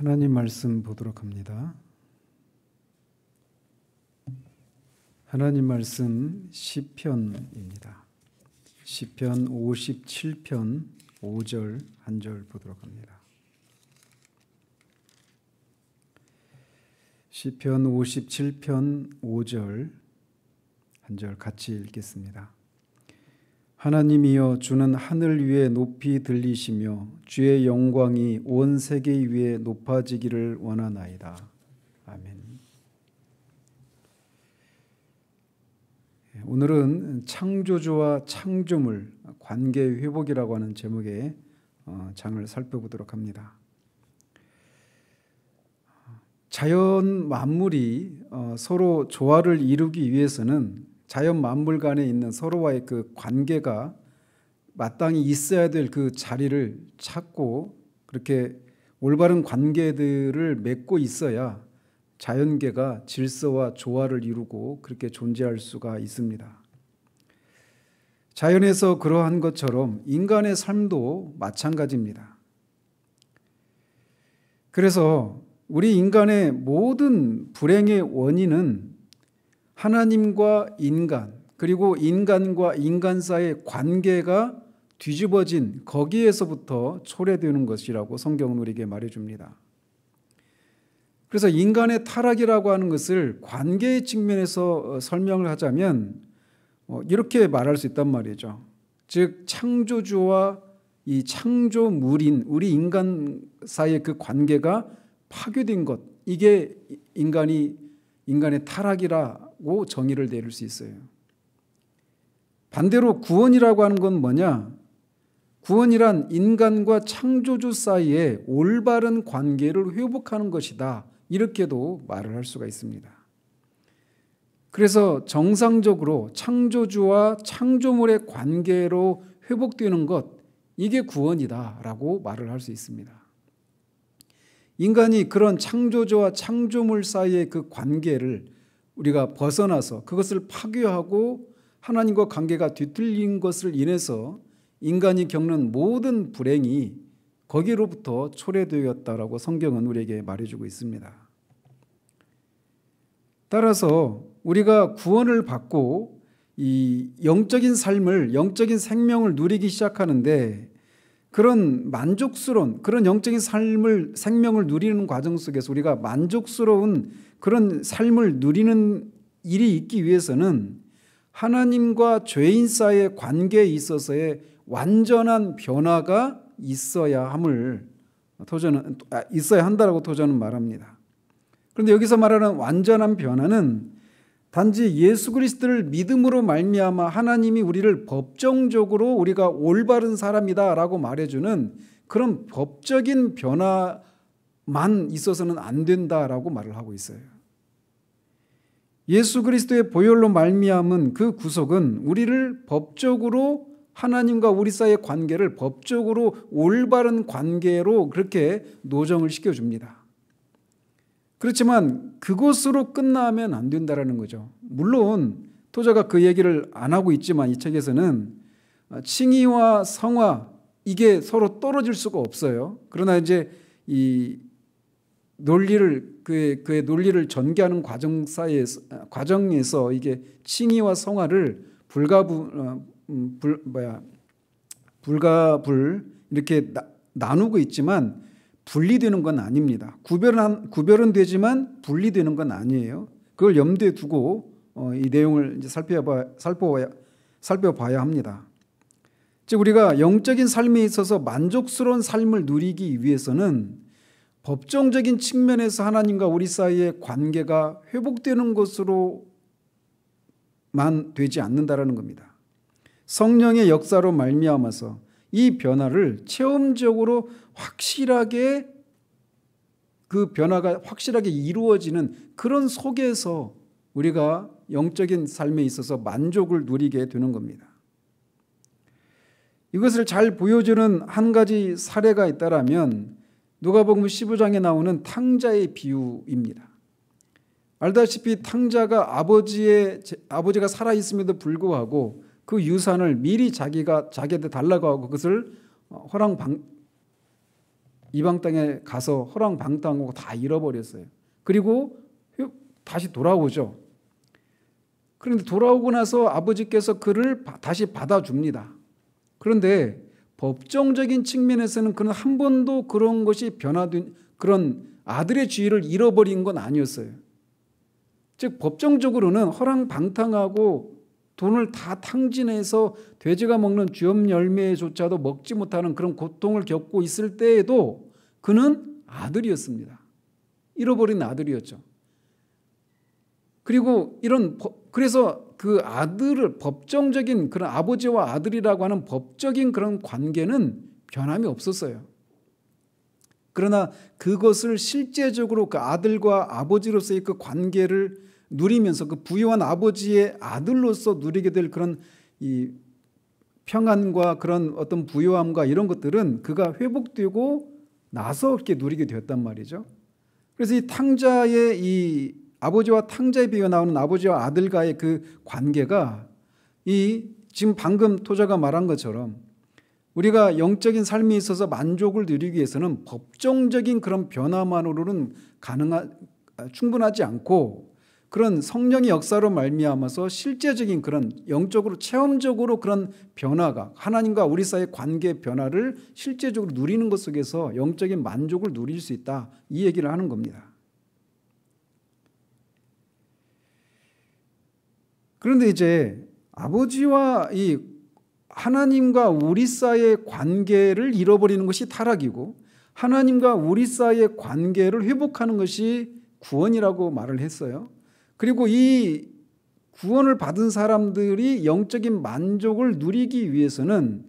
하나님 말씀 보도록 합니다. 하나님 말씀 시편입니다. 시편 57편 5절 한 절 보도록 합니다. 시편 57편 5절 한 절 같이 읽겠습니다. 하나님이여, 주는 하늘 위에 높이 들리시며 주의 영광이 온 세계 위에 높아지기를 원하나이다. 아멘. 오늘은 창조주와 창조물 관계 회복이라고 하는 제목의 장을 살펴보도록 합니다. 자연 만물이 서로 조화를 이루기 위해서는 자연 만물 간에 있는 서로와의 그 관계가 마땅히 있어야 될 그 자리를 찾고 그렇게 올바른 관계들을 맺고 있어야 자연계가 질서와 조화를 이루고 그렇게 존재할 수가 있습니다. 자연에서 그러한 것처럼 인간의 삶도 마찬가지입니다. 그래서 우리 인간의 모든 불행의 원인은 하나님과 인간, 그리고 인간과 인간 사이의 관계가 뒤집어진 거기에서부터 초래되는 것이라고 성경은 우리에게 말해줍니다. 그래서 인간의 타락이라고 하는 것을 관계의 측면에서 설명을 하자면 이렇게 말할 수 있단 말이죠. 즉 창조주와 이 창조물인 우리 인간 사이의 그 관계가 파괴된 것, 이게 인간의 타락이라고 정의를 내릴 수 있어요. 반대로 구원이라고 하는 건 뭐냐? 구원이란 인간과 창조주 사이에 올바른 관계를 회복하는 것이다, 이렇게도 말을 할 수가 있습니다. 그래서 정상적으로 창조주와 창조물의 관계로 회복되는 것, 이게 구원이다라고 말을 할 수 있습니다. 인간이 그런 창조주와 창조물 사이의 그 관계를 우리가 벗어나서 그것을 파괴하고 하나님과 관계가 뒤틀린 것을 인해서 인간이 겪는 모든 불행이 거기로부터 초래되었다라고 성경은 우리에게 말해주고 있습니다. 따라서 우리가 구원을 받고 이 영적인 삶을, 영적인 생명을 누리기 시작하는데 그런 만족스러운 그런 영적인 삶을, 생명을 누리는 과정 속에서 우리가 만족스러운 그런 삶을 누리는 일이 있기 위해서는 하나님과 죄인 사이의 관계에 있어서의 완전한 변화가 있어야 한다라고 토저는 말합니다. 그런데 여기서 말하는 완전한 변화는 단지 예수 그리스도를 믿음으로 말미암아 하나님이 우리를 법정적으로 우리가 올바른 사람이다라고 말해주는 그런 법적인 변화만 있어서는 안 된다라고 말을 하고 있어요. 예수 그리스도의 보혈로 말미암은 그 구속은 우리를 법적으로 하나님과 우리 사이의 관계를 법적으로 올바른 관계로 그렇게 노정을 시켜줍니다. 그렇지만 그것으로 끝나면 안 된다라는 거죠. 물론 토저가 그 얘기를 안 하고 있지만 이 책에서는 칭의와 성화, 이게 서로 떨어질 수가 없어요. 그러나 이제 이 논리를 그의 논리를 전개하는 과정에서 이게 칭의와 성화를 불가불 이렇게 나누고 있지만 분리되는 건 아닙니다. 구별은 되지만 분리되는 건 아니에요. 그걸 염두에 두고 이 내용을 이제 살펴봐야 합니다. 즉 우리가 영적인 삶에 있어서 만족스러운 삶을 누리기 위해서는 법정적인 측면에서 하나님과 우리 사이의 관계가 회복되는 것으로만 되지 않는다라는 겁니다. 성령의 역사로 말미암아서 이 변화를 체험적으로 확실하게 그 변화가 확실하게 이루어지는 그런 속에서 우리가 영적인 삶에 있어서 만족을 누리게 되는 겁니다. 이것을 잘 보여주는 한 가지 사례가 있다라면 누가복음 15장에 나오는 탕자의 비유입니다. 알다시피 탕자가 아버지가 살아있음에도 불구하고 그 유산을 미리 자기한테 달라고 하고 그것을 이방 땅에 가서 허랑방탕하고 다 잃어버렸어요. 그리고 다시 돌아오죠. 그런데 돌아오고 나서 아버지께서 그를 다시 받아줍니다. 그런데 법정적인 측면에서는 그는 한 번도 그런 것이 변화된 그런 아들의 지위를 잃어버린 건 아니었어요. 즉 법정적으로는 허랑방탕하고 돈을 다 탕진해서 돼지가 먹는 쥐엄 열매조차도 먹지 못하는 그런 고통을 겪고 있을 때에도 그는 아들이었습니다. 잃어버린 아들이었죠. 그리고 그래서 그 아들을 법정적인 그런 아버지와 아들이라고 하는 법적인 그런 관계는 변함이 없었어요. 그러나 그것을 실제적으로 그 아들과 아버지로서의 그 관계를 누리면서 그 부유한 아버지의 아들로서 누리게 될 그런 이 평안과 그런 어떤 부유함과 이런 것들은 그가 회복되고 나서 그렇게 누리게 되었단 말이죠. 그래서 이 탕자의 이 아버지와 탕자에 비어 나오는 아버지와 아들과의 그 관계가 이 지금 방금 토자가 말한 것처럼 우리가 영적인 삶에 있어서 만족을 누리기 위해서는 법정적인 그런 변화만으로는 충분하지 않고 그런 성령의 역사로 말미암아서 실제적인 그런 영적으로 체험적으로 그런 변화가 하나님과 우리 사이의 관계 변화를 실제적으로 누리는 것 속에서 영적인 만족을 누릴 수 있다. 이 얘기를 하는 겁니다. 그런데 이제 아버지와 이 하나님과 우리 사이의 관계를 잃어버리는 것이 타락이고 하나님과 우리 사이의 관계를 회복하는 것이 구원이라고 말을 했어요. 그리고 이 구원을 받은 사람들이 영적인 만족을 누리기 위해서는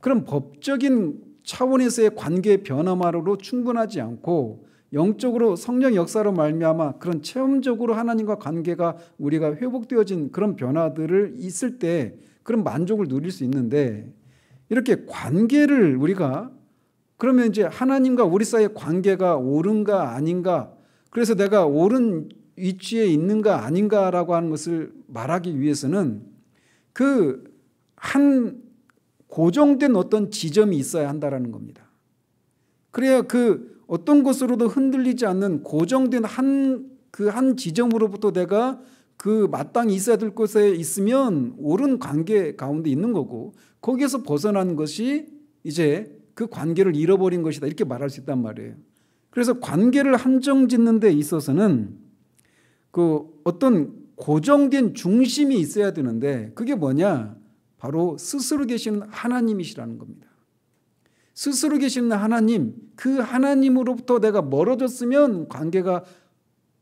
그런 법적인 차원에서의 관계 변화만으로 충분하지 않고 영적으로 성령 역사로 말미암아 그런 체험적으로 하나님과 관계가 우리가 회복되어진 그런 변화들을 있을 때 그런 만족을 누릴 수 있는데 이렇게 관계를 우리가 그러면 이제 하나님과 우리 사이의 관계가 옳은가 아닌가 그래서 내가 옳은 위치에 있는가 아닌가라고 하는 것을 말하기 위해서는 그 한 고정된 어떤 지점이 있어야 한다라는 겁니다. 그래야 그 어떤 것으로도 흔들리지 않는 고정된 한 지점으로부터 내가 그 마땅히 있어야 될 곳에 있으면 옳은 관계 가운데 있는 거고 거기에서 벗어난 것이 이제 그 관계를 잃어버린 것이다 이렇게 말할 수 있단 말이에요. 그래서 관계를 한정 짓는 데 있어서는 그 어떤 고정된 중심이 있어야 되는데 그게 뭐냐? 바로 스스로 계시는 하나님이시라는 겁니다. 스스로 계시는 하나님, 그 하나님으로부터 내가 멀어졌으면 관계가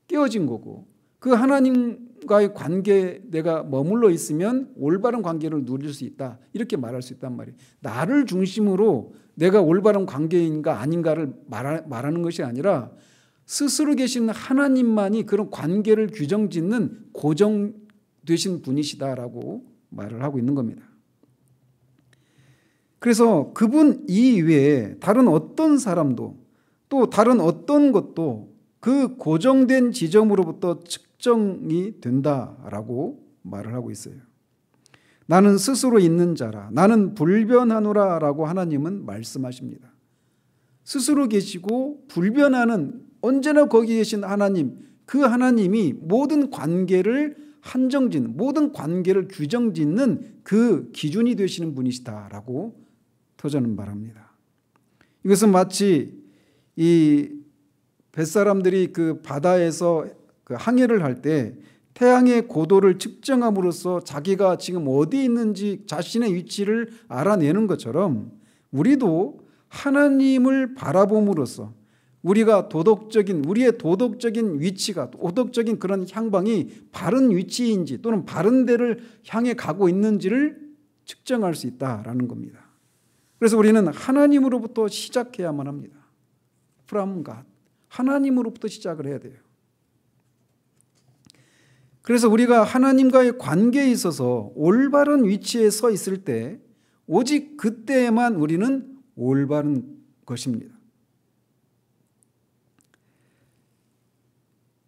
깨어진 거고 그 하나님과의 관계에 내가 머물러 있으면 올바른 관계를 누릴 수 있다 이렇게 말할 수 있단 말이에요. 나를 중심으로 내가 올바른 관계인가 아닌가를 말하는 것이 아니라 스스로 계신 하나님만이 그런 관계를 규정짓는 고정되신 분이시다라고 말을 하고 있는 겁니다. 그래서 그분 이외에 다른 어떤 사람도 또 다른 어떤 것도 그 고정된 지점으로부터 측정이 된다라고 말을 하고 있어요. 나는 스스로 있는 자라 나는 불변하노라 라고 하나님은 말씀하십니다. 스스로 계시고 불변하는 언제나 거기 계신 하나님, 그 하나님이 모든 관계를 한정짓는 모든 관계를 규정짓는 그 기준이 되시는 분이시다라고 터전은 말합니다. 이것은 마치 이 뱃사람들이 그 바다에서 그 항해를 할 때 태양의 고도를 측정함으로써 자기가 지금 어디 있는지 자신의 위치를 알아내는 것처럼 우리도 하나님을 바라봄으로써 우리의 도덕적인 위치가 도덕적인 그런 향방이 바른 위치인지 또는 바른 데를 향해 가고 있는지를 측정할 수 있다라는 겁니다. 그래서 우리는 하나님으로부터 시작해야만 합니다. From God. 하나님으로부터 시작을 해야 돼요. 그래서 우리가 하나님과의 관계에 있어서 올바른 위치에 서 있을 때 오직 그때에만 우리는 올바른 것입니다.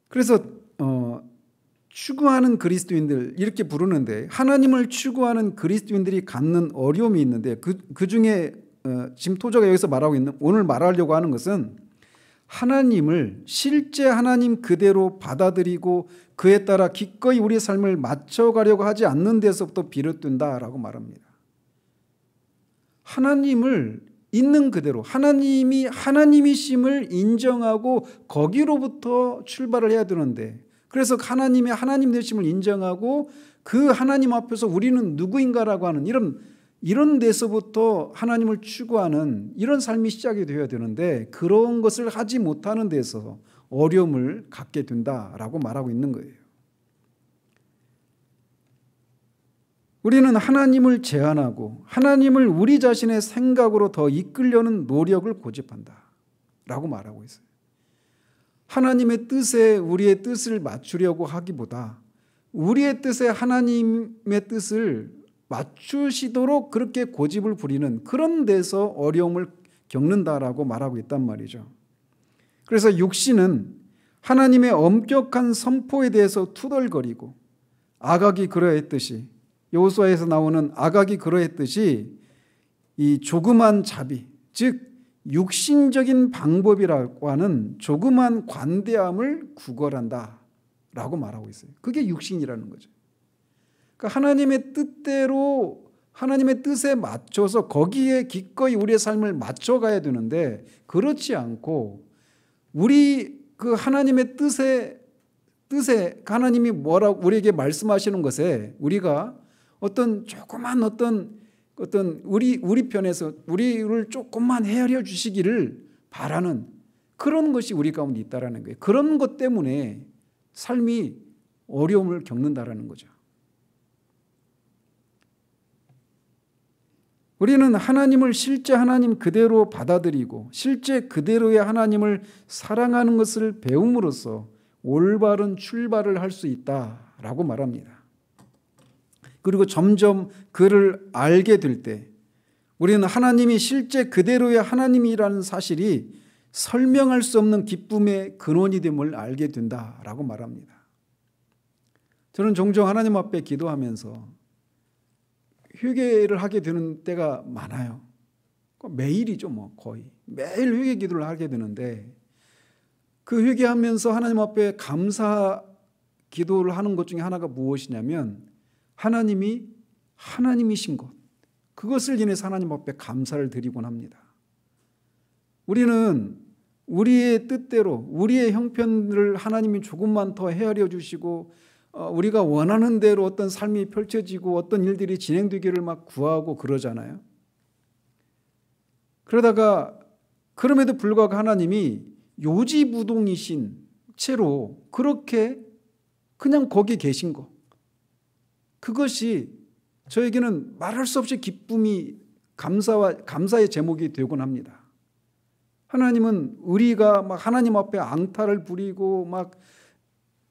그래서 추구하는 그리스도인들 이렇게 부르는데 하나님을 추구하는 그리스도인들이 갖는 어려움이 있는데 그 중에 지금 토저가 여기서 말하고 있는, 오늘 말하려고 하는 것은 하나님을 실제 하나님 그대로 받아들이고 그에 따라 기꺼이 우리의 삶을 맞춰가려고 하지 않는 데서부터 비롯된다라고 말합니다. 하나님을 있는 그대로 하나님이 하나님이심을 인정하고 거기로부터 출발을 해야 되는데, 그래서 하나님의 하나님 되심을 인정하고 그 하나님 앞에서 우리는 누구인가라고 하는 이런 데서부터 하나님을 추구하는 이런 삶이 시작이 되어야 되는데, 그런 것을 하지 못하는 데서 어려움을 갖게 된다라고 말하고 있는 거예요. 우리는 하나님을 제한하고 하나님을 우리 자신의 생각으로 더 이끌려는 노력을 고집한다라고 말하고 있어요. 하나님의 뜻에 우리의 뜻을 맞추려고 하기보다 우리의 뜻에 하나님의 뜻을 맞추시도록 그렇게 고집을 부리는 그런 데서 어려움을 겪는다라고 말하고 있단 말이죠. 그래서 육신은 하나님의 엄격한 선포에 대해서 투덜거리고, 아각이 그러했듯이, 여호수아에서 나오는 아각이 그러했듯이 이 조그만 자비, 즉 육신적인 방법이라고 하는 조그만 관대함을 구걸한다라고 말하고 있어요. 그게 육신이라는 거죠. 그러니까 하나님의 뜻대로, 하나님의 뜻에 맞춰서 거기에 기꺼이 우리의 삶을 맞춰가야 되는데, 그렇지 않고 우리 그 하나님의 뜻에 하나님이 뭐라고 우리에게 말씀하시는 것에 우리가 어떤 조그만 어떤 우리 편에서 우리를 조금만 헤아려 주시기를 바라는 그런 것이 우리 가운데 있다라는 거예요. 그런 것 때문에 삶이 어려움을 겪는다라는 거죠. 우리는 하나님을 실제 하나님 그대로 받아들이고 실제 그대로의 하나님을 사랑하는 것을 배움으로써 올바른 출발을 할 수 있다라고 말합니다. 그리고 점점 그를 알게 될 때 우리는 하나님이 실제 그대로의 하나님이라는 사실이 설명할 수 없는 기쁨의 근원이 됨을 알게 된다라고 말합니다. 저는 종종 하나님 앞에 기도하면서 회개를 하게 되는 때가 많아요. 매일이죠, 거의 매일 회개 기도를 하게 되는데, 그 회개하면서 하나님 앞에 감사 기도를 하는 것 중에 하나가 무엇이냐면 하나님이 하나님이신 것, 그것을 인해서 하나님 앞에 감사를 드리곤 합니다. 우리는 우리의 뜻대로 우리의 형편을 하나님이 조금만 더 헤아려 주시고 우리가 원하는 대로 어떤 삶이 펼쳐지고 어떤 일들이 진행되기를 막 구하고 그러잖아요. 그러다가 그럼에도 불구하고 하나님이 요지부동이신 채로 그렇게 그냥 거기 계신 것, 그것이 저에게는 말할 수 없이 기쁨이 감사의 제목이 되곤 합니다. 하나님은 우리가 막 하나님 앞에 앙탈을 부리고 막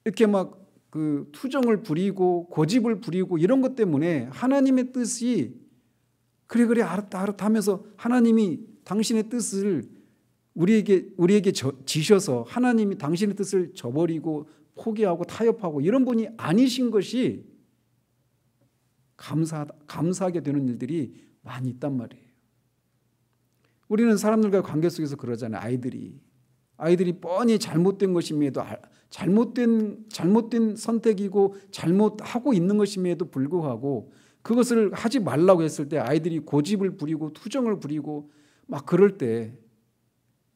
이렇게 막 그 투정을 부리고 고집을 부리고 이런 것 때문에 하나님의 뜻이 그래 알았다 하면서 하나님이 당신의 뜻을 우리에게 지셔서 하나님이 당신의 뜻을 저버리고 포기하고 타협하고 이런 분이 아니신 것이 감사하게 되는 일들이 많이 있단 말이에요. 우리는 사람들과 관계 속에서 그러잖아요. 아이들이 뻔히 잘못된 것임에도 잘못된 선택이고 잘못하고 있는 것임에도 불구하고 그것을 하지 말라고 했을 때 아이들이 고집을 부리고 투정을 부리고 막 그럴 때,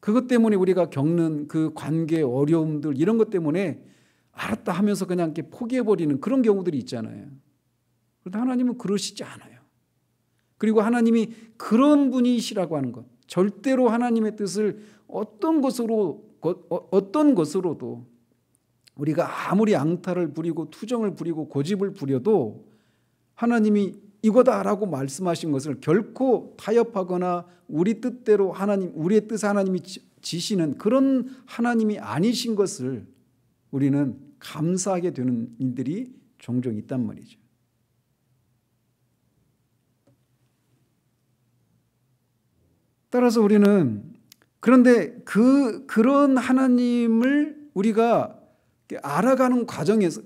그것 때문에 우리가 겪는 그 관계 어려움들, 이런 것 때문에 알았다 하면서 그냥 이렇게 포기해버리는 그런 경우들이 있잖아요. 그런데 하나님은 그러시지 않아요. 그리고 하나님이 그런 분이시라고 하는 것, 절대로 하나님의 뜻을 어떤 것으로도 우리가 아무리 앙탈을 부리고 투정을 부리고 고집을 부려도 하나님이 이거다라고 말씀하신 것을 결코 타협하거나 우리 뜻대로 우리의 뜻에 하나님이 지시는 그런 하나님이 아니신 것을 우리는 감사하게 되는 일들이 종종 있단 말이죠. 따라서 우리는 그런데 그런 하나님을 우리가 알아가는 과정에서,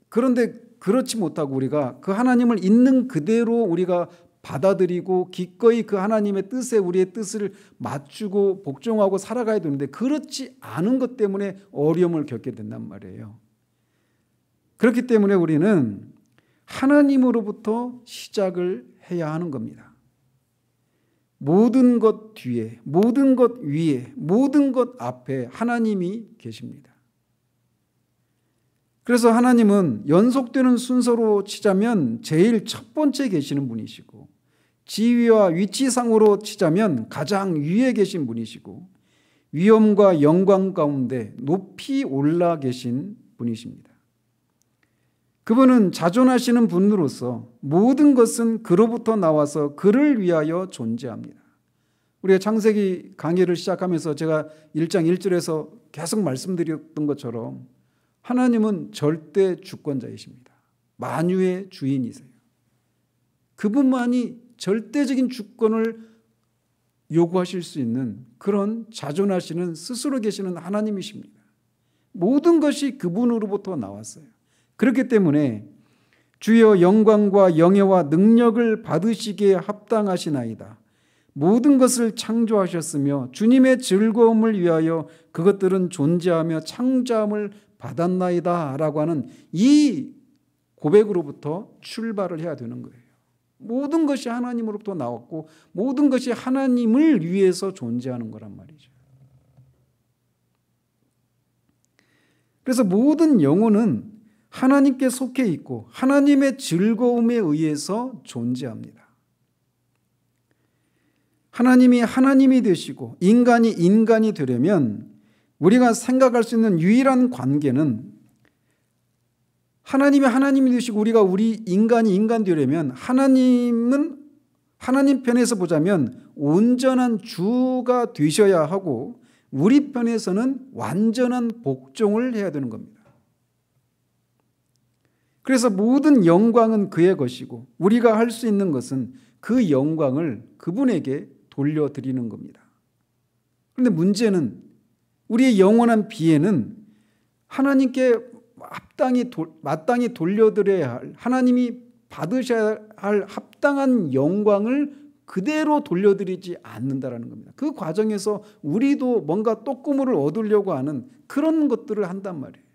그런데 그렇지 못하고 우리가 그 하나님을 있는 그대로 우리가 받아들이고 기꺼이 그 하나님의 뜻에 우리의 뜻을 맞추고 복종하고 살아가야 되는데 그렇지 않은 것 때문에 어려움을 겪게 된단 말이에요. 그렇기 때문에 우리는 하나님으로부터 시작을 해야 하는 겁니다. 모든 것 뒤에, 모든 것 위에, 모든 것 앞에 하나님이 계십니다. 그래서 하나님은 연속되는 순서로 치자면 제일 첫 번째 계시는 분이시고, 지위와 위치상으로 치자면 가장 위에 계신 분이시고, 위엄과 영광 가운데 높이 올라 계신 분이십니다. 그분은 자존하시는 분으로서 모든 것은 그로부터 나와서 그를 위하여 존재합니다. 우리가 창세기 강의를 시작하면서 제가 1장 1절에서 계속 말씀드렸던 것처럼 하나님은 절대 주권자이십니다. 만유의 주인이세요. 그분만이 절대적인 주권을 요구하실 수 있는 그런 자존하시는 스스로 계시는 하나님이십니다. 모든 것이 그분으로부터 나왔어요. 그렇기 때문에 주여 영광과 영예와 능력을 받으시기에 합당하시나이다. 모든 것을 창조하셨으며 주님의 즐거움을 위하여 그것들은 존재하며 창조함을 받았나이다 라고 하는 이 고백으로부터 출발을 해야 되는 거예요. 모든 것이 하나님으로부터 나왔고 모든 것이 하나님을 위해서 존재하는 거란 말이죠. 그래서 모든 영혼은 하나님께 속해 있고 하나님의 즐거움에 의해서 존재합니다. 하나님이 하나님이 되시고 인간이 인간이 되려면 우리가 생각할 수 있는 유일한 관계는 하나님이 하나님이 되시고 우리 인간이 인간 되려면 하나님은 하나님 편에서 보자면 온전한 주가 되셔야 하고 우리 편에서는 완전한 복종을 해야 되는 겁니다. 그래서 모든 영광은 그의 것이고 우리가 할 수 있는 것은 그 영광을 그분에게 돌려드리는 겁니다. 그런데 문제는 우리의 영원한 비애는 하나님께 마땅히 돌려드려야 할 하나님이 받으셔야 할 합당한 영광을 그대로 돌려드리지 않는다라는 겁니다. 그 과정에서 우리도 뭔가 떡고물을 얻으려고 하는 그런 것들을 한단 말이에요.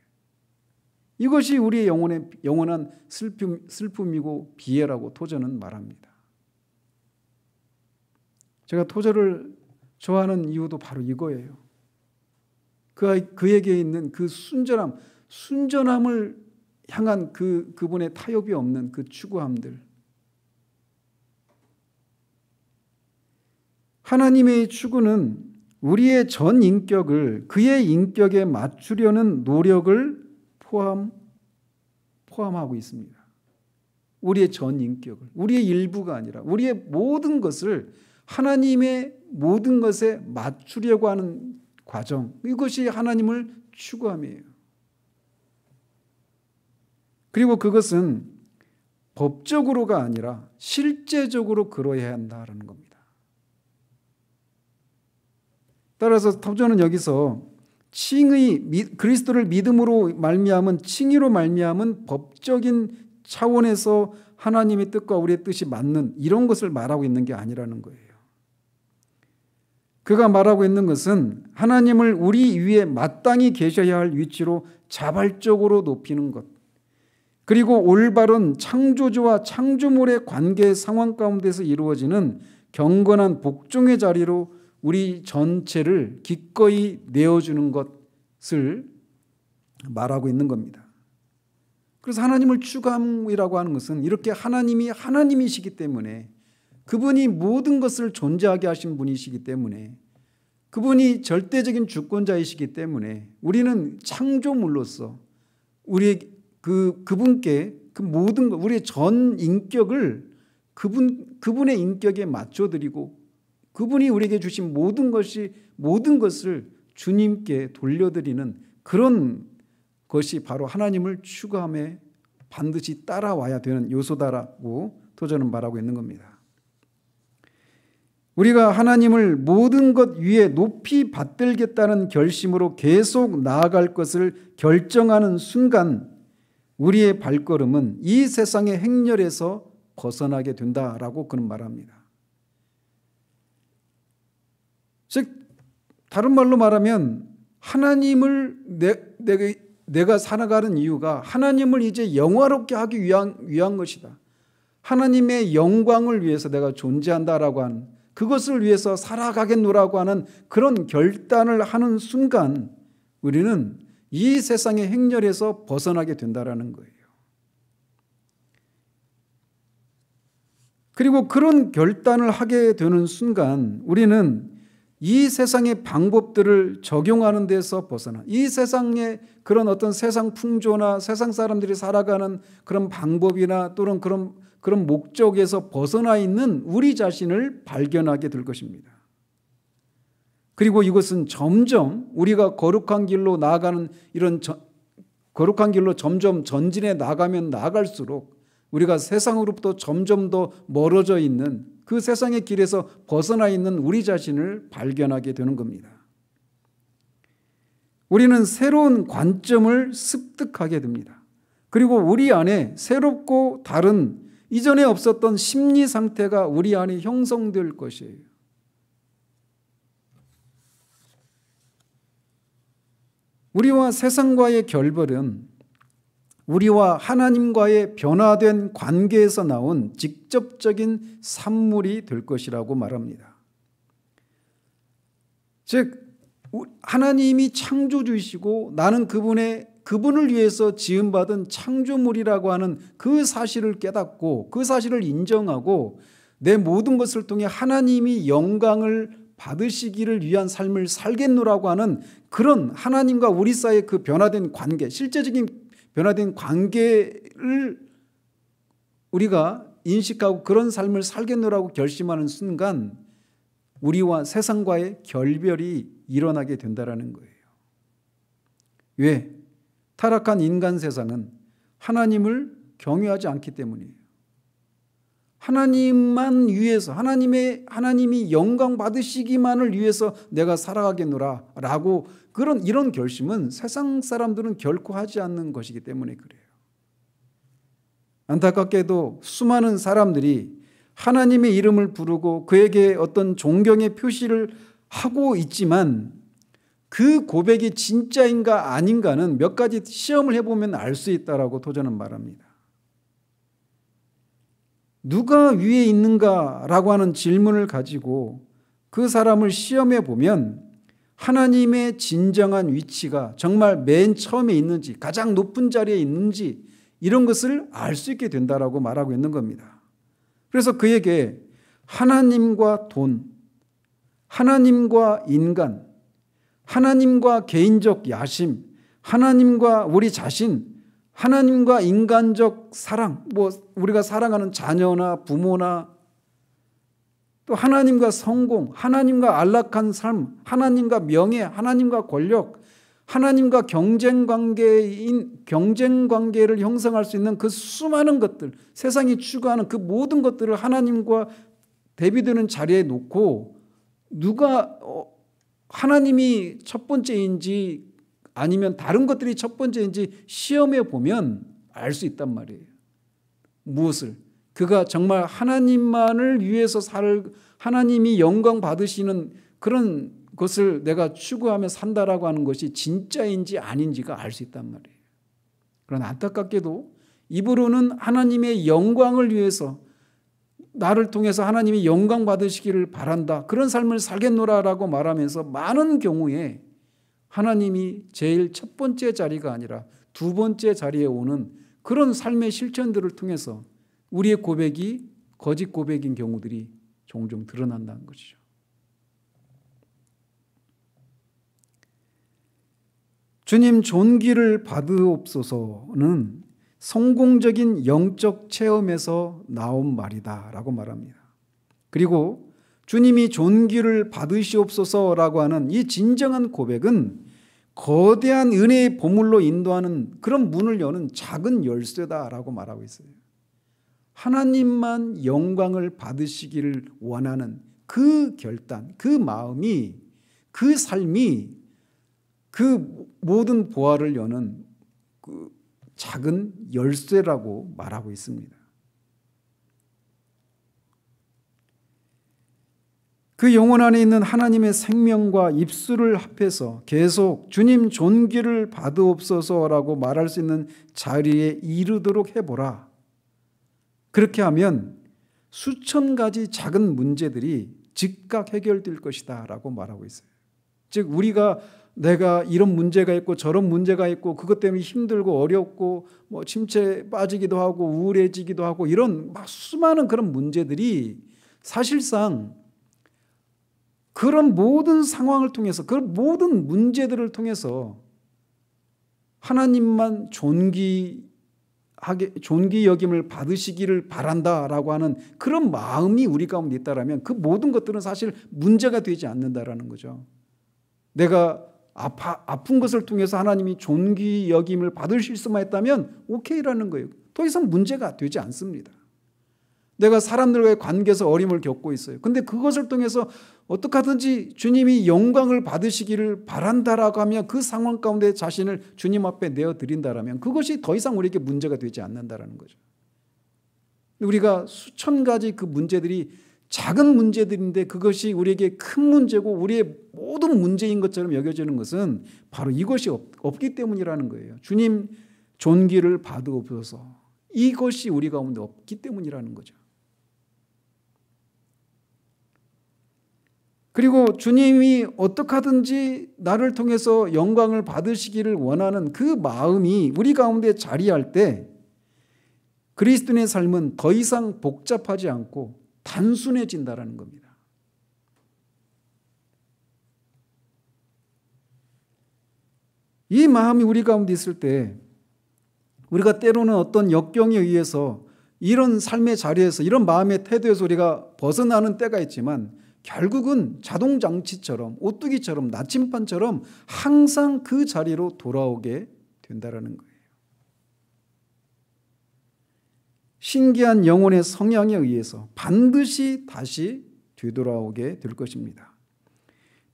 이것이 우리의 영원한 슬픔이고 비애라고 토저는 말합니다. 제가 토저를 좋아하는 이유도 바로 이거예요. 그에게 있는 그 순전함을 향한 그분의 타협이 없는 그 추구함들. 하나님의 추구는 우리의 전 인격을 그의 인격에 맞추려는 노력을 포함하고 있습니다. 우리의 전 인격을, 우리의 일부가 아니라 우리의 모든 것을 하나님의 모든 것에 맞추려고 하는 과정, 이것이 하나님을 추구함이에요. 그리고 그것은 법적으로가 아니라 실제적으로 그러해야 한다는 겁니다. 따라서 저는 여기서 그리스도를 믿음으로 말미암은 칭의로 말미암은 법적인 차원에서 하나님의 뜻과 우리의 뜻이 맞는 이런 것을 말하고 있는 게 아니라는 거예요. 그가 말하고 있는 것은 하나님을 우리 위에 마땅히 계셔야 할 위치로 자발적으로 높이는 것, 그리고 올바른 창조주와 창조물의 관계 상황 가운데서 이루어지는 경건한 복종의 자리로 우리 전체를 기꺼이 내어주는 것을 말하고 있는 겁니다. 그래서 하나님을 추구함이라고 하는 것은 이렇게 하나님이 하나님이시기 때문에, 그분이 모든 것을 존재하게 하신 분이시기 때문에, 그분이 절대적인 주권자이시기 때문에 우리는 창조물로서 그분께 그 모든 것, 우리의 전 인격을 그분의 인격에 맞춰드리고 그분이 우리에게 주신 모든 것을 주님께 돌려드리는 그런 것이 바로 하나님을 추구함에 반드시 따라와야 되는 요소다라고 토저는 말하고 있는 겁니다. 우리가 하나님을 모든 것 위에 높이 받들겠다는 결심으로 계속 나아갈 것을 결정하는 순간 우리의 발걸음은 이 세상의 행렬에서 벗어나게 된다라고 그는 말합니다. 즉 다른 말로 말하면 하나님을 내가 살아가는 이유가 하나님을 이제 영화롭게 하기 위한 것이다. 하나님의 영광을 위해서 내가 존재한다라고 하는, 그것을 위해서 살아가겠노라고 하는 그런 결단을 하는 순간 우리는 이 세상의 행렬에서 벗어나게 된다라는 거예요. 그리고 그런 결단을 하게 되는 순간 우리는 이 세상의 방법들을 적용하는 데서 벗어나, 이 세상의 그런 어떤 세상 풍조나 세상 사람들이 살아가는 그런 방법이나 또는 그런 목적에서 벗어나 있는 우리 자신을 발견하게 될 것입니다. 그리고 이것은 점점 우리가 거룩한 길로 나아가는 거룩한 길로 점점 전진해 나가면 나갈수록 우리가 세상으로부터 점점 더 멀어져 있는 그 세상의 길에서 벗어나 있는 우리 자신을 발견하게 되는 겁니다. 우리는 새로운 관점을 습득하게 됩니다. 그리고 우리 안에 새롭고 다른 이전에 없었던 심리 상태가 우리 안에 형성될 것이에요. 우리와 세상과의 결별은 우리와 하나님과의 변화된 관계에서 나온 직접적인 산물이 될 것이라고 말합니다. 즉 하나님이 창조주이시고 나는 그분을 위해서 지음받은 창조물이라고 하는 그 사실을 깨닫고 그 사실을 인정하고 내 모든 것을 통해 하나님이 영광을 받으시기를 위한 삶을 살겠노라고 하는 그런 하나님과 우리 사이의 그 변화된 관계, 실제적인 변화된 관계를 우리가 인식하고 그런 삶을 살겠노라고 결심하는 순간 우리와 세상과의 결별이 일어나게 된다는 거예요. 왜? 타락한 인간 세상은 하나님을 경외하지 않기 때문이에요. 하나님만 위해서 하나님이 영광 받으시기만을 위해서 내가 살아가겠노라 라고 이런 결심은 세상 사람들은 결코 하지 않는 것이기 때문에 그래요. 안타깝게도 수많은 사람들이 하나님의 이름을 부르고 그에게 어떤 존경의 표시를 하고 있지만 그 고백이 진짜인가 아닌가는 몇 가지 시험을 해보면 알 수 있다라고 도전은 말합니다. 누가 위에 있는가라고 하는 질문을 가지고 그 사람을 시험해 보면 하나님의 진정한 위치가 정말 맨 처음에 있는지 가장 높은 자리에 있는지 이런 것을 알 수 있게 된다라고 말하고 있는 겁니다. 그래서 그에게 하나님과 돈, 하나님과 인간, 하나님과 개인적 야심, 하나님과 우리 자신, 하나님과 인간적 사랑, 우리가 사랑하는 자녀나 부모나 또 하나님과 성공, 하나님과 안락한 삶, 하나님과 명예, 하나님과 권력, 하나님과 경쟁 관계를 형성할 수 있는 그 수많은 것들, 세상이 추구하는 그 모든 것들을 하나님과 대비되는 자리에 놓고 누가 하나님이 첫 번째인지 아니면 다른 것들이 첫 번째인지 시험해 보면 알 수 있단 말이에요. 무엇을? 그가 정말 하나님만을 위해서 하나님이 영광 받으시는 그런 것을 내가 추구하며 산다라고 하는 것이 진짜인지 아닌지가 알 수 있단 말이에요. 그러나 안타깝게도 입으로는 하나님의 영광을 위해서 나를 통해서 하나님이 영광 받으시기를 바란다, 그런 삶을 살겠노라라고 말하면서 많은 경우에 하나님이 제일 첫 번째 자리가 아니라 두 번째 자리에 오는 그런 삶의 실천들을 통해서 우리의 고백이 거짓 고백인 경우들이 종종 드러난다는 것이죠. 주님 존귀를 받으옵소서는 성공적인 영적 체험에서 나온 말이다라고 말합니다. 그리고 주님이 존귀를 받으시옵소서라고 하는 이 진정한 고백은 거대한 은혜의 보물로 인도하는 그런 문을 여는 작은 열쇠다라고 말하고 있어요. 하나님만 영광을 받으시기를 원하는 그 결단, 그 마음이, 그 삶이 그 모든 보화를 여는 그 작은 열쇠라고 말하고 있습니다. 그 영혼 안에 있는 하나님의 생명과 입술을 합해서 계속 주님 존귀를 받으옵소서라고 말할 수 있는 자리에 이르도록 해보라. 그렇게 하면 수천 가지 작은 문제들이 즉각 해결될 것이다 라고 말하고 있어요. 즉 내가 이런 문제가 있고 저런 문제가 있고 그것 때문에 힘들고 어렵고 침체에 빠지기도 하고 우울해지기도 하고 이런 막 수많은 그런 문제들이 사실상 그런 모든 상황을 통해서 그런 모든 문제들을 통해서 하나님만 존귀 여김을 받으시기를 바란다라고 하는 그런 마음이 우리 가운데 있다라면 그 모든 것들은 사실 문제가 되지 않는다라는 거죠. 내가 아픈 것을 통해서 하나님이 존귀 여김을 받으실 수만 있다면 오케이라는 거예요. 더 이상 문제가 되지 않습니다. 내가 사람들과의 관계에서 어려움을 겪고 있어요. 근데 그것을 통해서 어떻게 하든지 주님이 영광을 받으시기를 바란다라고 하면 그 상황 가운데 자신을 주님 앞에 내어드린다라면 그것이 더 이상 우리에게 문제가 되지 않는다라는 거죠. 우리가 수천 가지 그 문제들이 작은 문제들인데 그것이 우리에게 큰 문제고 우리의 모든 문제인 것처럼 여겨지는 것은 바로 이것이 없기 때문이라는 거예요. 주님 존귀를 받으옵소서. 이것이 우리 가운데 없기 때문이라는 거죠. 그리고 주님이 어떻게 하든지 나를 통해서 영광을 받으시기를 원하는 그 마음이 우리 가운데 자리할 때 그리스도인의 삶은 더 이상 복잡하지 않고 단순해진다라는 겁니다. 이 마음이 우리 가운데 있을 때 우리가 때로는 어떤 역경에 의해서 이런 삶의 자리에서 이런 마음의 태도에서 우리가 벗어나는 때가 있지만 결국은 자동장치처럼 오뚜기처럼 나침반처럼 항상 그 자리로 돌아오게 된다라는 거예요. 신기한 영혼의 성향에 의해서 반드시 다시 되돌아오게 될 것입니다.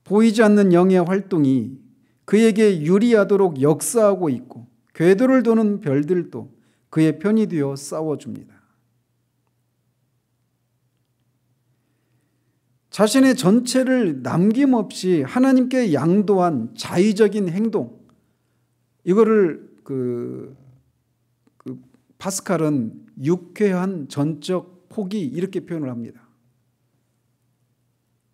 보이지 않는 영의 활동이 그에게 유리하도록 역사하고 있고 궤도를 도는 별들도 그의 편이 되어 싸워줍니다. 자신의 전체를 남김없이 하나님께 양도한 자의적인 행동, 이거를 파스칼은 유쾌한 전적 포기 이렇게 표현을 합니다.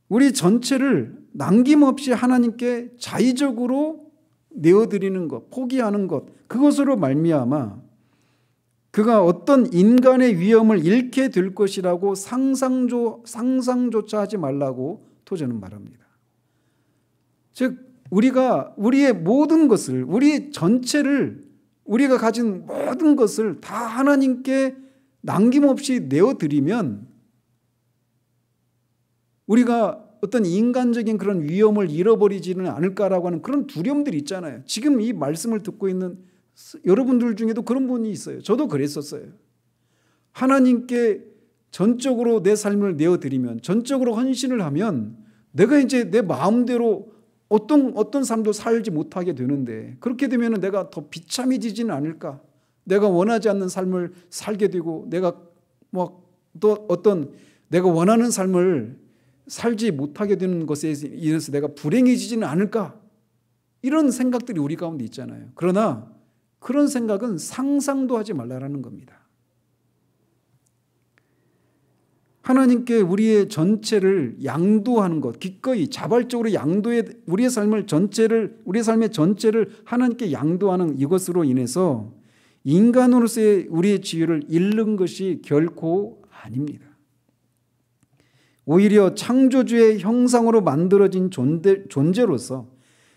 우리 전체를 남김없이 하나님께 자의적으로 내어드리는 것, 포기하는 것, 그것으로 말미암아 그가 어떤 인간의 위험을 잃게 될 것이라고 상상조차 하지 말라고 토저는 말합니다. 즉 우리의 모든 것을, 우리 전체를, 우리가 가진 모든 것을 다 하나님께 남김없이 내어드리면 우리가 어떤 인간적인 그런 위험을 잃어버리지는 않을까라고 하는 그런 두려움들이 있잖아요. 지금 이 말씀을 듣고 있는 여러분들 중에도 그런 분이 있어요. 저도 그랬었어요. 하나님께 전적으로 내 삶을 내어드리면, 전적으로 헌신을 하면 내가 이제 내 마음대로 어떤 삶도 살지 못하게 되는데, 그렇게 되면 내가 더 비참해지지는 않을까? 내가 원하지 않는 삶을 살게 되고 내가 또 어떤 내가 원하는 삶을 살지 못하게 되는 것에 의해서 내가 불행해지지는 않을까? 이런 생각들이 우리 가운데 있잖아요. 그러나 그런 생각은 상상도 하지 말라라는 겁니다. 하나님께 우리의 전체를 양도하는 것, 기꺼이 자발적으로 우리의 삶의 전체를 하나님께 양도하는 이것으로 인해서 인간으로서의 우리의 지위를 잃는 것이 결코 아닙니다. 오히려 창조주의 형상으로 만들어진 존재로서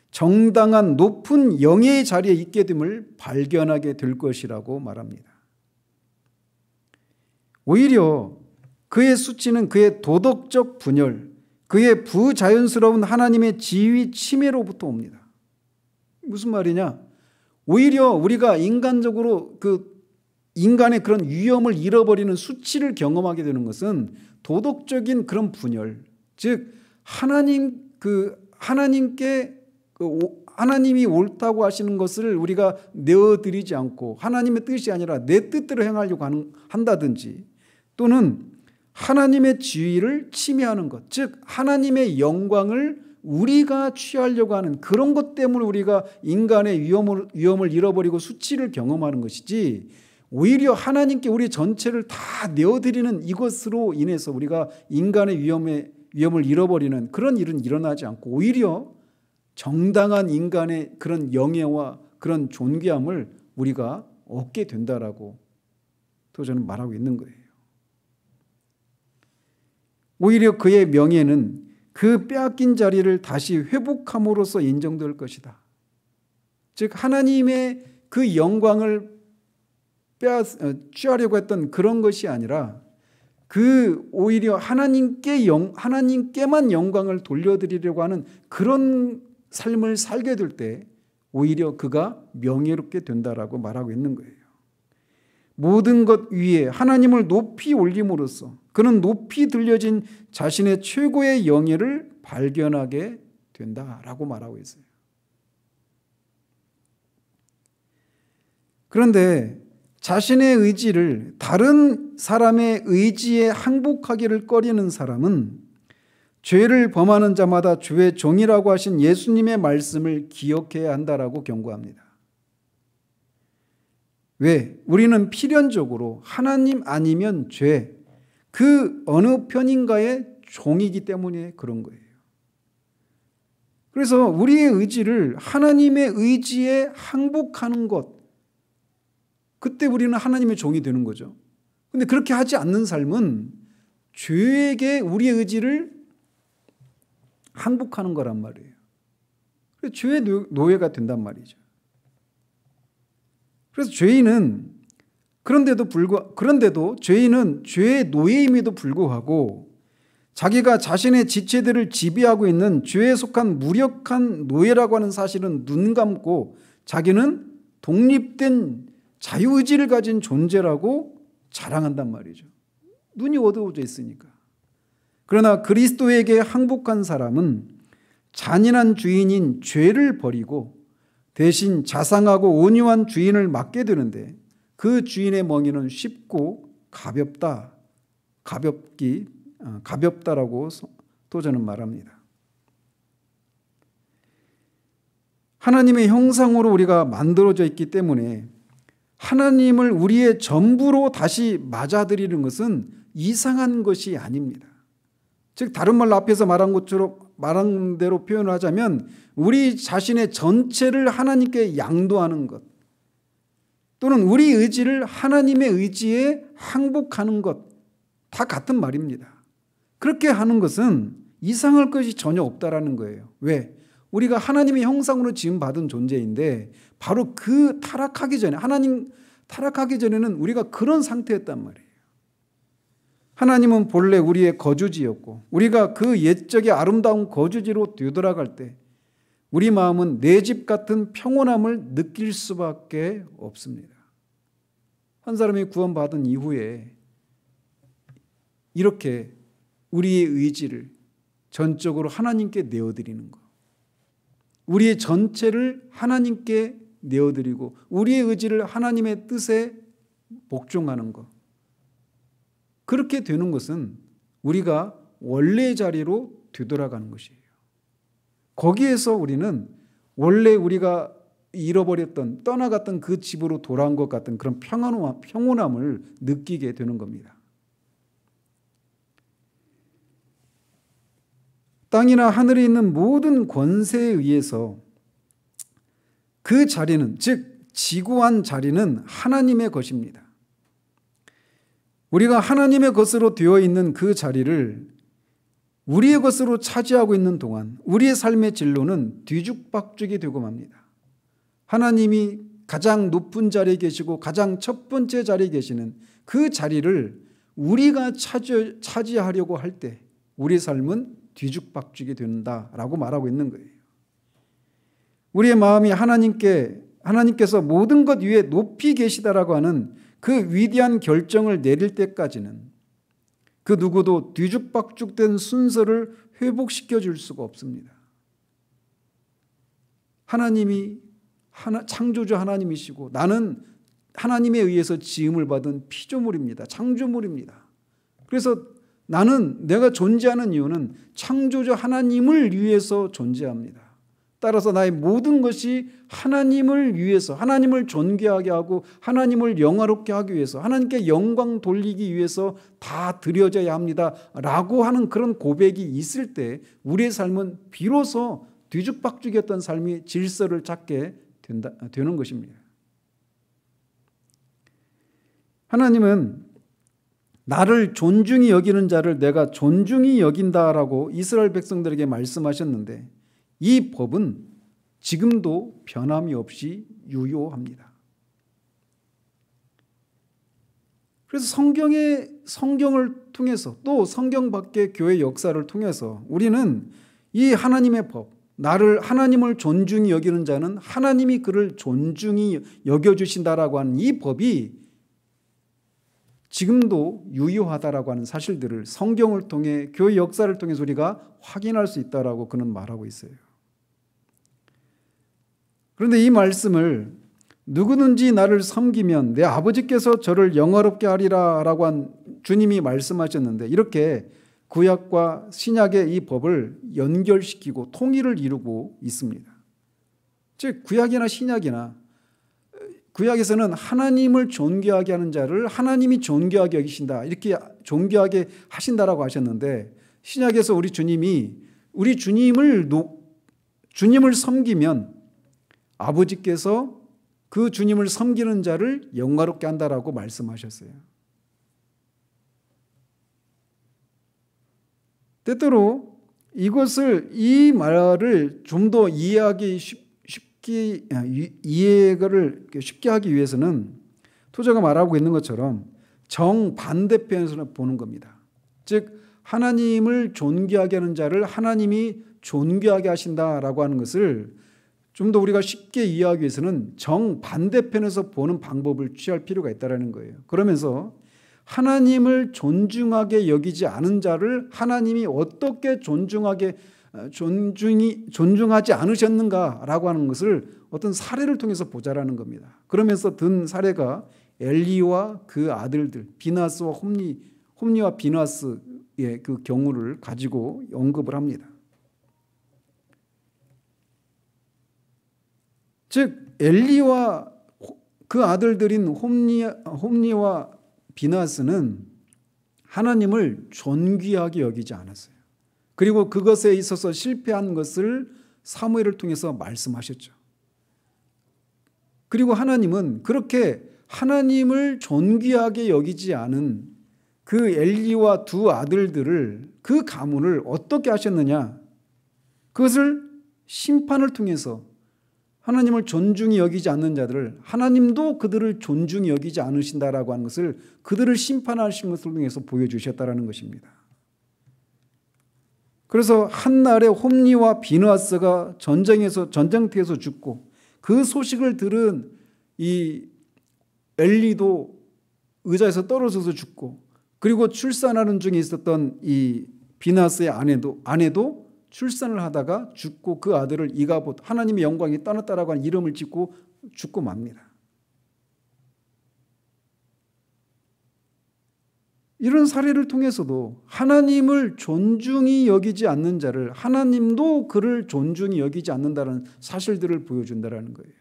정당한 높은 영예의 자리에 있게 됨을 발견하게 될 것이라고 말합니다. 오히려 그의 수치는 그의 도덕적 분열, 그의 부자연스러운 하나님의 지위 침해로부터 옵니다. 무슨 말이냐? 오히려 우리가 인간적으로 인간의 그런 위험을 잃어버리는 수치를 경험하게 되는 것은 도덕적인 그런 분열, 즉 하나님이 옳다고 하시는 것을 우리가 내어드리지 않고 하나님의 뜻이 아니라 내 뜻대로 행하려고 한다든지, 또는 하나님의 지위를 침해하는 것, 즉 하나님의 영광을 우리가 취하려고 하는 그런 것 때문에 우리가 인간의 위험을 잃어버리고 수치를 경험하는 것이지, 오히려 하나님께 우리 전체를 다 내어드리는 이것으로 인해서 우리가 인간의 위험을 잃어버리는 그런 일은 일어나지 않고, 오히려 정당한 인간의 그런 영예와 그런 존귀함을 우리가 얻게 된다라고 또 저는 말하고 있는 거예요. 오히려 그의 명예는 그 빼앗긴 자리를 다시 회복함으로써 인정될 것이다. 즉 하나님의 그 영광을 취하려고 했던 그런 것이 아니라, 그 오히려 하나님께만 영광을 돌려드리려고 하는 그런 삶을 살게 될 때 오히려 그가 명예롭게 된다라고 말하고 있는 거예요. 모든 것 위에 하나님을 높이 올림으로써 그는 높이 들려진 자신의 최고의 영예를 발견하게 된다라고 말하고 있어요. 그런데 자신의 의지를 다른 사람의 의지에 항복하기를 꺼리는 사람은 죄를 범하는 자마다 주의 종이라고 하신 예수님의 말씀을 기억해야 한다라고 경고합니다. 왜? 우리는 필연적으로 하나님 아니면 죄, 그 어느 편인가의 종이기 때문에 그런 거예요. 그래서 우리의 의지를 하나님의 의지에 항복하는 것, 그때 우리는 하나님의 종이 되는 거죠. 그런데 그렇게 하지 않는 삶은 죄에게 우리의 의지를 항복하는 거란 말이에요. 그래서 죄의 노예가 된단 말이죠. 그래서 그런데도 죄인은 죄의 노예임에도 불구하고 자기가 자신의 지체들을 지배하고 있는 죄에 속한 무력한 노예라고 하는 사실은 눈 감고 자기는 독립된 자유의지를 가진 존재라고 자랑한단 말이죠. 눈이 어두워져 있으니까. 그러나 그리스도에게 항복한 사람은 잔인한 주인인 죄를 버리고 대신 자상하고 온유한 주인을 맡게 되는데, 그 주인의 멍에는 쉽고 가볍다라고 또 저는 말합니다. 하나님의 형상으로 우리가 만들어져 있기 때문에 하나님을 우리의 전부로 다시 맞아들이는 것은 이상한 것이 아닙니다. 즉 다른 말로 앞에서 말한 대로 표현하자면 우리 자신의 전체를 하나님께 양도하는 것, 또는 우리 의지를 하나님의 의지에 항복하는 것, 다 같은 말입니다. 그렇게 하는 것은 이상할 것이 전혀 없다라는 거예요. 왜? 우리가 하나님의 형상으로 지음받은 존재인데 바로 그 하나님 타락하기 전에는 우리가 그런 상태였단 말이에요. 하나님은 본래 우리의 거주지였고 우리가 그 옛적의 아름다운 거주지로 되돌아갈 때 우리 마음은 내 집 같은 평온함을 느낄 수밖에 없습니다. 한 사람이 구원받은 이후에 이렇게 우리의 의지를 전적으로 하나님께 내어드리는 것, 우리의 전체를 하나님께 내어드리고 우리의 의지를 하나님의 뜻에 복종하는 것, 그렇게 되는 것은 우리가 원래의 자리로 되돌아가는 것이에요. 거기에서 우리는 원래 우리가 잃어버렸던, 떠나갔던 그 집으로 돌아온 것 같은 그런 평온함을 느끼게 되는 겁니다. 땅이나 하늘에 있는 모든 권세에 의해서 그 자리는, 즉 지구한 자리는 하나님의 것입니다. 우리가 하나님의 것으로 되어 있는 그 자리를 우리의 것으로 차지하고 있는 동안 우리의 삶의 진로는 뒤죽박죽이 되고 맙니다. 하나님이 가장 높은 자리에 계시고 가장 첫 번째 자리에 계시는 그 자리를 우리가 차지하려고 할 때 우리의 삶은 뒤죽박죽이 된다라고 말하고 있는 거예요. 우리의 마음이 하나님께서 모든 것 위에 높이 계시다라고 하는 그 위대한 결정을 내릴 때까지는 그 누구도 뒤죽박죽된 순서를 회복시켜 줄 수가 없습니다. 하나님이 창조주 하나님이시고 나는 하나님에 의해서 지음을 받은 피조물입니다. 창조물입니다. 그래서 나는 내가 존재하는 이유는 창조주 하나님을 위해서 존재합니다. 따라서 나의 모든 것이 하나님을 위해서, 하나님을 존귀하게 하고 하나님을 영화롭게 하기 위해서, 하나님께 영광 돌리기 위해서 다 드려져야 합니다 라고 하는 그런 고백이 있을 때 우리의 삶은 비로소 뒤죽박죽이었던 삶이 질서를 찾게 되는 것입니다. 하나님은 나를 존중히 여기는 자를 내가 존중히 여긴다라고 이스라엘 백성들에게 말씀하셨는데 이 법은 지금도 변함이 없이 유효합니다. 그래서 성경을 통해서 또 성경 밖의 교회 역사를 통해서 우리는 이 하나님의 법, 하나님을 존중히 여기는 자는 하나님이 그를 존중히 여겨주신다라고 하는 이 법이 지금도 유효하다라고 하는 사실들을 성경을 통해 교회 역사를 통해서 우리가 확인할 수 있다라고 그는 말하고 있어요. 그런데 이 말씀을 누구든지 나를 섬기면 내 아버지께서 저를 영화롭게 하리라 라고 한 주님이 말씀하셨는데 이렇게 구약과 신약의 이 법을 연결시키고 통일을 이루고 있습니다. 즉 구약이나 신약이나 구약에서는 하나님을 존귀하게 하는 자를 하나님이 존귀하게 여기신다 이렇게 존귀하게 하신다라고 하셨는데 신약에서 우리 주님을 섬기면 아버지께서 그 주님을 섬기는 자를 영화롭게 한다라고 말씀하셨어요. 때때로 이 말을 좀 더 이해하기 이해를 쉽게 하기 위해서는 토저가 말하고 있는 것처럼 정반대편에서 보는 겁니다. 즉 하나님을 존귀하게 하는 자를 하나님이 존귀하게 하신다라고 하는 것을 좀 더 우리가 쉽게 이해하기 위해서는 정반대편에서 보는 방법을 취할 필요가 있다는 거예요. 그러면서 하나님을 존중하게 여기지 않은 자를 하나님이 어떻게 존중하지 않으셨는가라고 하는 것을 어떤 사례를 통해서 보자라는 겁니다. 그러면서 든 사례가 엘리와 그 아들들 비나스와 홈니와 비나스의 그 경우를 가지고 언급을 합니다. 즉 엘리와 그 아들들인 홈니와 비나스는 하나님을 존귀하게 여기지 않았어요. 그리고 그것에 있어서 실패한 것을 사무엘을 통해서 말씀하셨죠. 그리고 하나님은 그렇게 하나님을 존귀하게 여기지 않은 그 엘리와 두 아들들을 그 가문을 어떻게 하셨느냐? 그것을 심판을 통해서 하나님을 존중히 여기지 않는 자들을 하나님도 그들을 존중히 여기지 않으신다라고 하는 것을 그들을 심판하신 것을 통해서 보여주셨다라는 것입니다. 그래서 한날에 홈니와 비느하스가 전쟁터에서 죽고 그 소식을 들은 이 엘리도 의자에서 떨어져서 죽고 그리고 출산하는 중에 있었던 이 비느하스의 아내도 출산을 하다가 죽고 그 아들을 이가봇 하나님의 영광이 떠났다라고 하는 이름을 짓고 죽고 맙니다. 이런 사례를 통해서도 하나님을 존중히 여기지 않는 자를 하나님도 그를 존중히 여기지 않는다는 사실들을 보여준다는 거예요.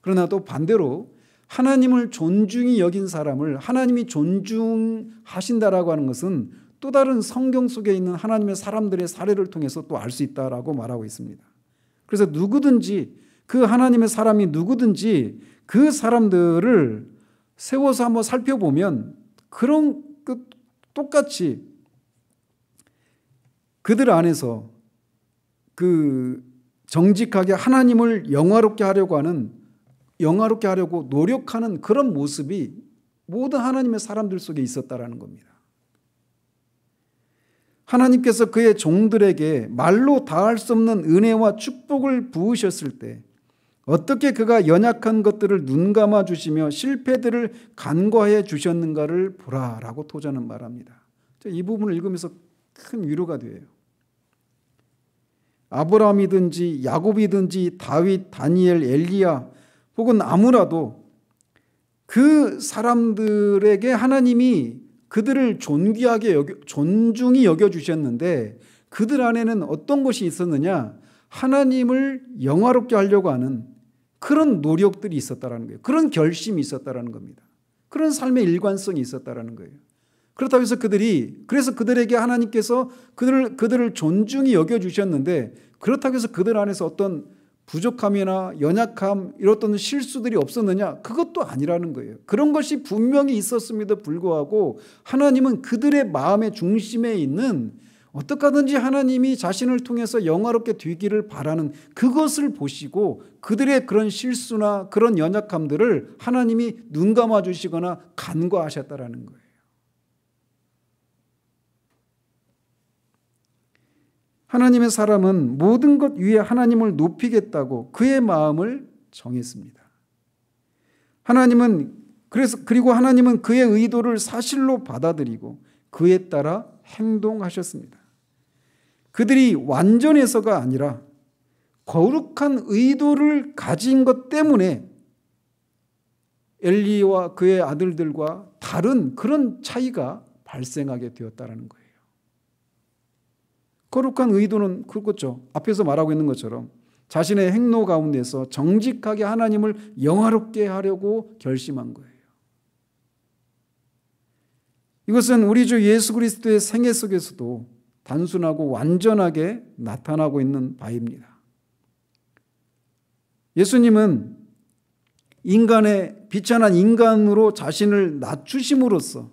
그러나 또 반대로 하나님을 존중히 여긴 사람을 하나님이 존중하신다라고 하는 것은 또 다른 성경 속에 있는 하나님의 사람들의 사례를 통해서 또 알 수 있다라고 말하고 있습니다. 그래서 누구든지 그 하나님의 사람이 누구든지 그 사람들을 세워서 한번 살펴보면 그런 똑같이 그들 안에서 그 정직하게 하나님을 영화롭게 하려고 노력하는 그런 모습이 모든 하나님의 사람들 속에 있었다라는 겁니다. 하나님께서 그의 종들에게 말로 다할 수 없는 은혜와 축복을 부으셨을 때 어떻게 그가 연약한 것들을 눈감아 주시며 실패들을 간과해 주셨는가를 보라라고 토저는 말합니다. 이 부분을 읽으면서 큰 위로가 돼요. 아브라함이든지 야곱이든지 다윗, 다니엘, 엘리야 혹은 아무라도 그 사람들에게 하나님이 그들을 존중히 여겨주셨는데 그들 안에는 어떤 것이 있었느냐? 하나님을 영화롭게 하려고 하는 그런 노력들이 있었다라는 거예요. 그런 결심이 있었다라는 겁니다. 그런 삶의 일관성이 있었다라는 거예요. 그렇다고 해서 그래서 그들에게 하나님께서 그들을 존중히 여겨주셨는데 그렇다고 해서 그들 안에서 어떤 부족함이나 연약함 이런 실수들이 없었느냐? 그것도 아니라는 거예요. 그런 것이 분명히 있었음에도 불구하고 하나님은 그들의 마음의 중심에 있는 어떻게 하든지 하나님이 자신을 통해서 영화롭게 되기를 바라는 그것을 보시고 그들의 그런 실수나 그런 연약함들을 하나님이 눈 감아 주시거나 간과하셨다라는 거예요. 하나님의 사람은 모든 것 위에 하나님을 높이겠다고 그의 마음을 정했습니다. 그리고 하나님은 그의 의도를 사실로 받아들이고 그에 따라 행동하셨습니다. 그들이 완전해서가 아니라 거룩한 의도를 가진 것 때문에 엘리와 그의 아들들과 다른 그런 차이가 발생하게 되었다는 거예요. 거룩한 의도는 그렇죠. 앞에서 말하고 있는 것처럼 자신의 행로 가운데서 정직하게 하나님을 영화롭게 하려고 결심한 거예요. 이것은 우리 주 예수 그리스도의 생애 속에서도 단순하고 완전하게 나타나고 있는 바입니다. 예수님은 비천한 인간으로 자신을 낮추심으로써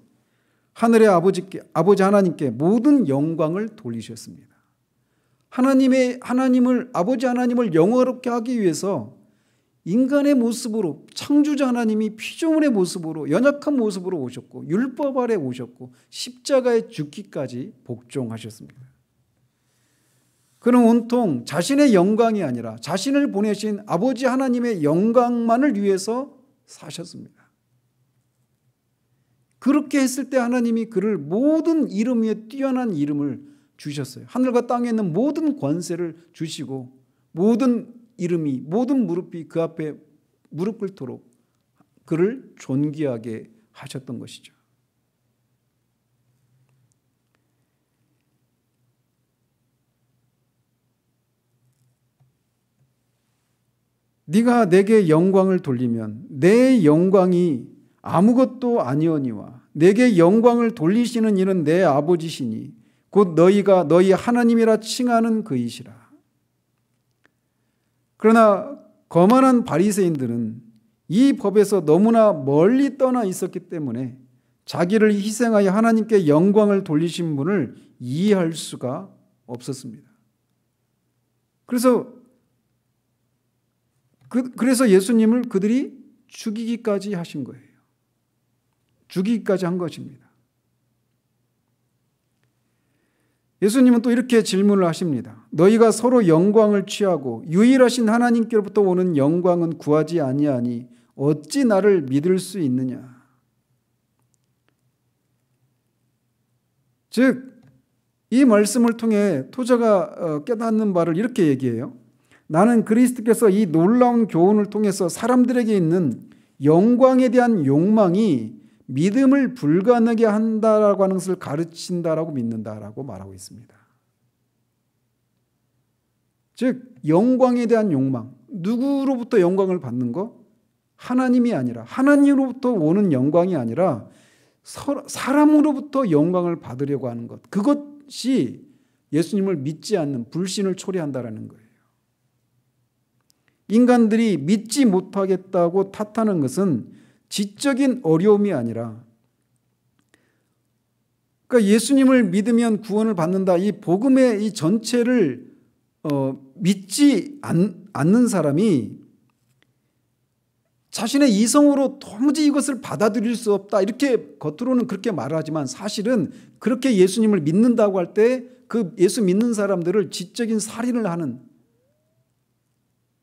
하늘의 아버지 하나님께 모든 영광을 돌리셨습니다. 아버지 하나님을 영화롭게 하기 위해서 인간의 모습으로 창조자 하나님이 피조물의 모습으로 연약한 모습으로 오셨고 율법 아래 오셨고 십자가에 죽기까지 복종하셨습니다. 그는 온통 자신의 영광이 아니라 자신을 보내신 아버지 하나님의 영광만을 위해서 사셨습니다. 그렇게 했을 때 하나님이 그를 모든 이름 위에 뛰어난 이름을 주셨어요. 하늘과 땅에 있는 모든 권세를 주시고 모든 이름이 모든 무릎이 그 앞에 무릎 꿇도록 그를 존귀하게 하셨던 것이죠. 네가 내게 영광을 돌리면 내 영광이 아무것도 아니오니와 내게 영광을 돌리시는 이는 내 아버지시니 곧 너희가 너희 하나님이라 칭하는 그이시라. 그러나 거만한 바리새인들은 이 법에서 너무나 멀리 떠나 있었기 때문에 자기를 희생하여 하나님께 영광을 돌리신 분을 이해할 수가 없었습니다. 그래서 예수님을 그들이 죽이기까지 하신 거예요. 죽이기까지 한 것입니다. 예수님은 또 이렇게 질문을 하십니다. 너희가 서로 영광을 취하고 유일하신 하나님께로부터 오는 영광은 구하지 아니하니 어찌 나를 믿을 수 있느냐. 즉 이 말씀을 통해 토저가 깨닫는 바를 이렇게 얘기해요. 나는 그리스도께서 이 놀라운 교훈을 통해서 사람들에게 있는 영광에 대한 욕망이 믿음을 불가능하게 한다라고 하는 것을 가르친다라고 믿는다라고 말하고 있습니다. 즉 영광에 대한 욕망, 누구로부터 영광을 받는 거? 하나님이 아니라 하나님으로부터 오는 영광이 아니라 사람으로부터 영광을 받으려고 하는 것, 그것이 예수님을 믿지 않는 불신을 초래한다라는 거예요. 인간들이 믿지 못하겠다고 탓하는 것은 지적인 어려움이 아니라, 그러니까 예수님을 믿으면 구원을 받는다, 이 복음의 이 전체를 믿지 않는 사람이 자신의 이성으로 도무지 이것을 받아들일 수 없다, 이렇게 겉으로는 그렇게 말하지만 사실은 그렇게 예수님을 믿는다고 할 때 그 예수 믿는 사람들을 지적인 살인을 하는,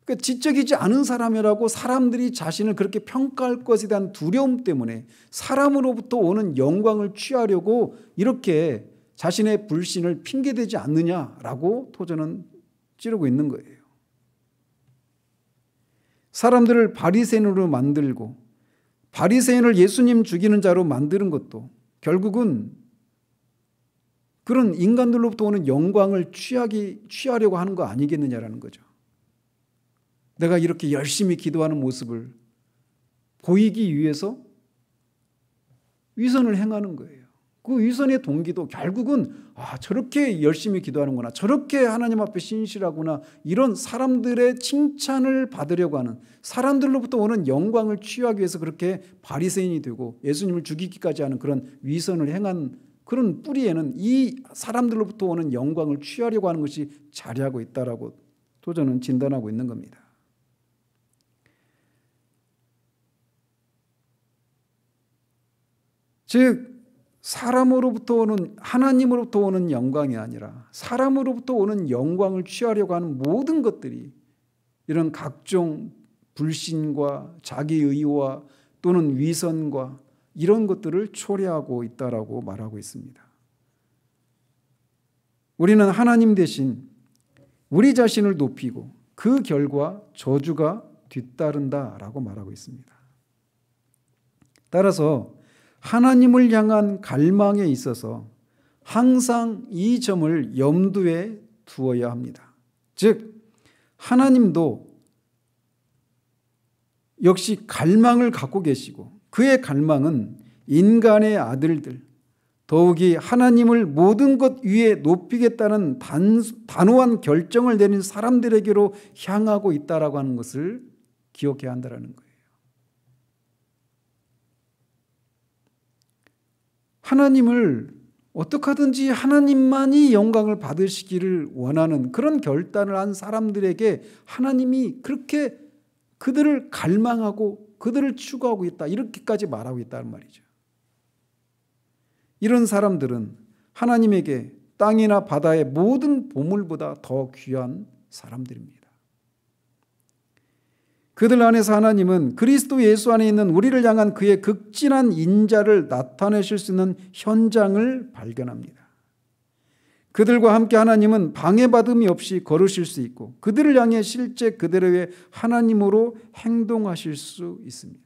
그러니까 지적이지 않은 사람이라고 사람들이 자신을 그렇게 평가할 것에 대한 두려움 때문에 사람으로부터 오는 영광을 취하려고 이렇게 자신의 불신을 핑계대지 않느냐라고 토저는 찌르고 있는 거예요. 사람들을 바리새인으로 만들고 바리새인을 예수님 죽이는 자로 만드는 것도 결국은 그런 인간들로부터 오는 영광을 취하려고 하는 거 아니겠느냐라는 거죠. 내가 이렇게 열심히 기도하는 모습을 보이기 위해서 위선을 행하는 거예요. 그 위선의 동기도 결국은 저렇게 열심히 기도하는구나, 저렇게 하나님 앞에 신실하구나, 이런 사람들의 칭찬을 받으려고 하는, 사람들로부터 오는 영광을 취하기 위해서 그렇게 바리새인이 되고 예수님을 죽이기까지 하는 그런 위선을 행한 그런 뿌리에는 이 사람들로부터 오는 영광을 취하려고 하는 것이 자리하고 있다라고 또 저는 진단하고 있는 겁니다. 즉 사람으로부터 오는, 하나님으로부터 오는 영광이 아니라 사람으로부터 오는 영광을 취하려고 하는 모든 것들이 이런 각종 불신과 자기의와 또는 위선과 이런 것들을 초래하고 있다라고 말하고 있습니다. 우리는 하나님 대신 우리 자신을 높이고 그 결과 저주가 뒤따른다라고 말하고 있습니다. 따라서 하나님을 향한 갈망에 있어서 항상 이 점을 염두에 두어야 합니다. 즉 하나님도 역시 갈망을 갖고 계시고 그의 갈망은 인간의 아들들, 더욱이 하나님을 모든 것 위에 높이겠다는 단호한 결정을 내린 사람들에게로 향하고 있다라고 하는 것을 기억해야 한다는 거예요. 하나님을 어떻게 하든지 하나님만이 영광을 받으시기를 원하는 그런 결단을 한 사람들에게 하나님이 그렇게 그들을 갈망하고 그들을 추구하고 있다, 이렇게까지 말하고 있다는 말이죠. 이런 사람들은 하나님에게 땅이나 바다의 모든 보물보다 더 귀한 사람들입니다. 그들 안에서 하나님은 그리스도 예수 안에 있는 우리를 향한 그의 극진한 인자를 나타내실 수 있는 현장을 발견합니다. 그들과 함께 하나님은 방해받음이 없이 걸으실 수 있고 그들을 향해 실제 그들의 하나님으로 행동하실 수 있습니다.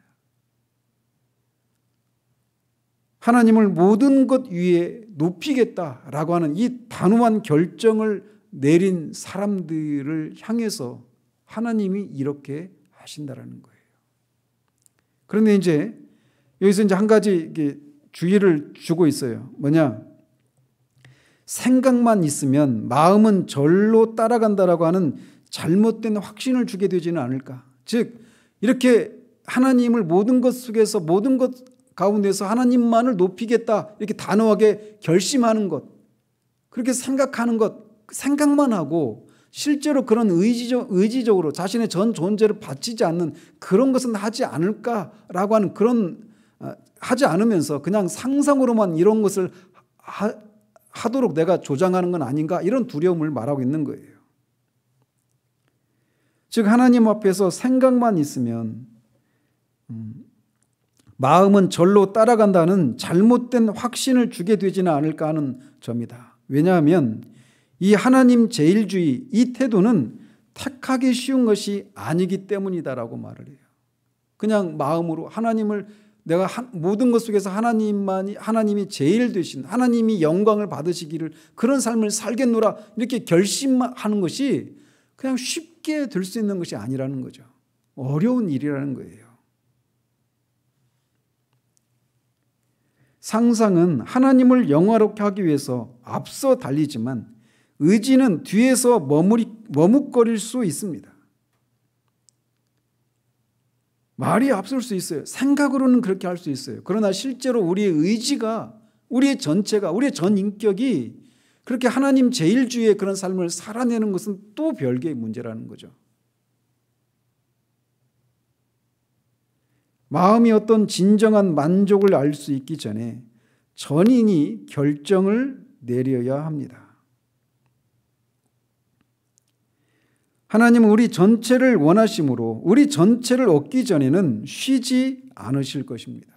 하나님을 모든 것 위에 높이겠다라고 하는 이 단호한 결정을 내린 사람들을 향해서 하나님이 이렇게 하신다라는 거예요. 그런데 이제 여기서 이제 한 가지 주의를 주고 있어요. 뭐냐? 생각만 있으면 마음은 절로 따라간다라고 하는 잘못된 확신을 주게 되지는 않을까. 즉 이렇게 하나님을 모든 것 속에서 모든 것 가운데서 하나님만을 높이겠다 이렇게 단호하게 결심하는 것, 그렇게 생각하는 것, 생각만 하고 실제로 그런 의지적으로 자신의 전 존재를 바치지 않는 그런 것은 하지 않을까라고 하는 그런 하지 않으면서 그냥 상상으로만 이런 것을 하도록 내가 조장하는 건 아닌가, 이런 두려움을 말하고 있는 거예요. 즉 하나님 앞에서 생각만 있으면 마음은 절로 따라간다는 잘못된 확신을 주게 되지는 않을까 하는 점이다. 왜냐하면 이 하나님 제일주의, 이 태도는 택하기 쉬운 것이 아니기 때문이다라고 말을 해요. 그냥 마음으로 하나님을 내가 모든 것 속에서 하나님이 제일 되신, 하나님이 영광을 받으시기를 그런 삶을 살겠노라 이렇게 결심하는 것이 그냥 쉽게 될 수 있는 것이 아니라는 거죠. 어려운 일이라는 거예요. 상상은 하나님을 영화롭게 하기 위해서 앞서 달리지만 의지는 뒤에서 머뭇거릴 수 있습니다. 말이 앞설 수 있어요. 생각으로는 그렇게 할 수 있어요. 그러나 실제로 우리의 의지가, 우리의 전체가, 우리의 전 인격이 그렇게 하나님 제일주의의 그런 삶을 살아내는 것은 또 별개의 문제라는 거죠. 마음이 어떤 진정한 만족을 알 수 있기 전에 전인이 결정을 내려야 합니다. 하나님은 우리 전체를 원하심으로 우리 전체를 얻기 전에는 쉬지 않으실 것입니다.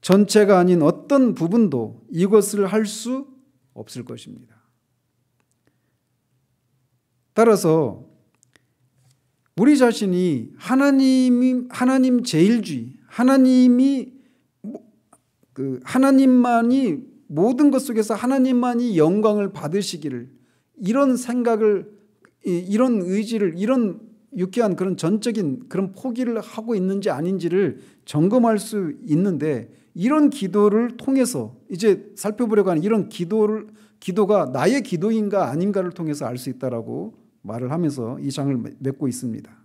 전체가 아닌 어떤 부분도 이것을 할 수 없을 것입니다. 따라서 우리 자신이 하나님 제일주의, 하나님이 하나님만이 모든 것 속에서 하나님만이 영광을 받으시기를, 이런 생각을, 이런 의지를, 이런 유쾌한 그런 전적인 그런 포기를 하고 있는지 아닌지를 점검할 수 있는데, 이런 기도를 통해서 이제 살펴보려고 하는 이런 기도가 나의 기도인가 아닌가를 통해서 알 수 있다라고 말을 하면서 이 장을 맺고 있습니다.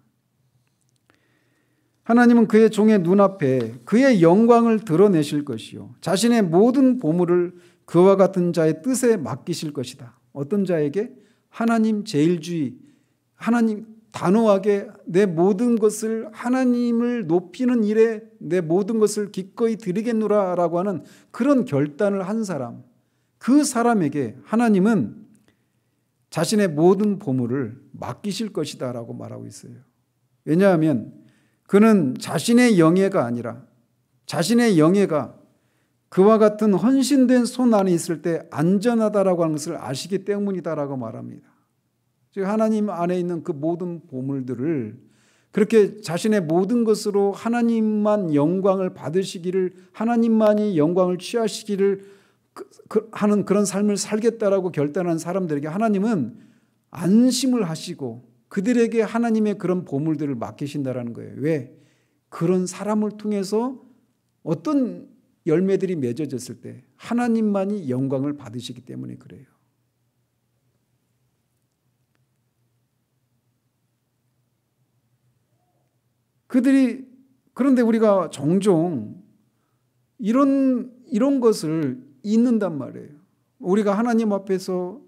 하나님은 그의 종의 눈앞에 그의 영광을 드러내실 것이요 자신의 모든 보물을 그와 같은 자의 뜻에 맡기실 것이다. 어떤 자에게? 하나님 제일주의, 하나님 단호하게 내 모든 것을 하나님을 높이는 일에 내 모든 것을 기꺼이 드리겠노라라고 하는 그런 결단을 한 사람, 그 사람에게 하나님은 자신의 모든 보물을 맡기실 것이다 라고 말하고 있어요. 왜냐하면 그는 자신의 영예가 아니라 자신의 영예가 그와 같은 헌신된 손 안에 있을 때 안전하다라고 하는 것을 아시기 때문이다라고 말합니다. 즉 하나님 안에 있는 그 모든 보물들을 그렇게 자신의 모든 것으로 하나님만 영광을 받으시기를, 하나님만이 영광을 취하시기를 하는 그런 삶을 살겠다라고 결단한 사람들에게 하나님은 안심을 하시고 그들에게 하나님의 그런 보물들을 맡기신다라는 거예요. 왜? 그런 사람을 통해서 어떤 열매들이 맺어졌을 때 하나님만이 영광을 받으시기 때문에 그래요. 그런데 우리가 종종 이런 것을 잊는단 말이에요. 우리가 하나님 앞에서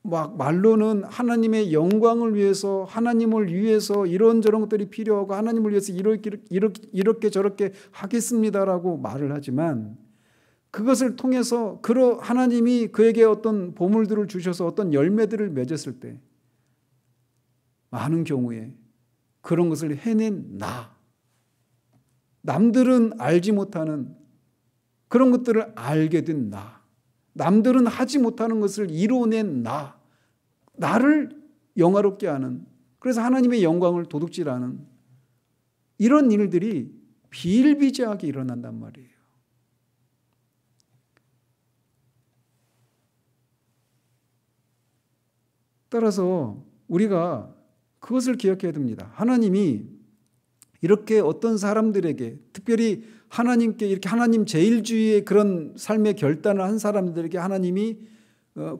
막 말로는 하나님의 영광을 위해서, 하나님을 위해서 이런저런 것들이 필요하고 하나님을 위해서 이렇게 저렇게 하겠습니다라고 말을 하지만, 그것을 통해서 하나님이 그에게 어떤 보물들을 주셔서 어떤 열매들을 맺었을 때 많은 경우에 그런 것을 해낸 남들은 알지 못하는 그런 것들을 알게 된 남들은 하지 못하는 것을 이루어낸 나를 영화롭게 하는, 그래서 하나님의 영광을 도둑질하는 이런 일들이 비일비재하게 일어난단 말이에요. 따라서 우리가 그것을 기억해야 됩니다. 하나님이 이렇게 어떤 사람들에게, 특별히 하나님께 이렇게 하나님 제일주의의 그런 삶의 결단을 한 사람들에게 하나님이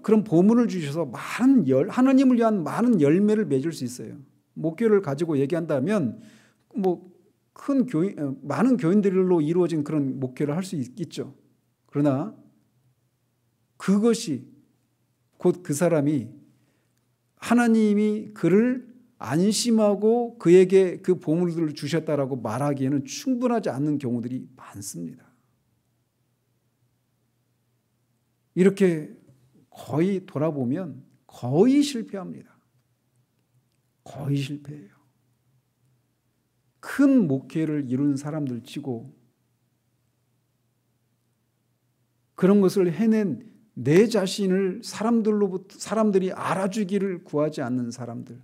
그런 보물을 주셔서 하나님을 위한 많은 열매를 맺을 수 있어요. 목회를 가지고 얘기한다면 많은 교인들로 이루어진 그런 목회를 할 수 있겠죠. 그러나 그것이 곧 그 사람이 하나님이 그를 안심하고 그에게 그 보물들을 주셨다라고 말하기에는 충분하지 않는 경우들이 많습니다. 이렇게 거의 돌아보면 거의 실패합니다. 거의 실패해요. 큰 목회를 이룬 사람들 치고 그런 것을 해낸 내 자신을 사람들이 알아주기를 구하지 않는 사람들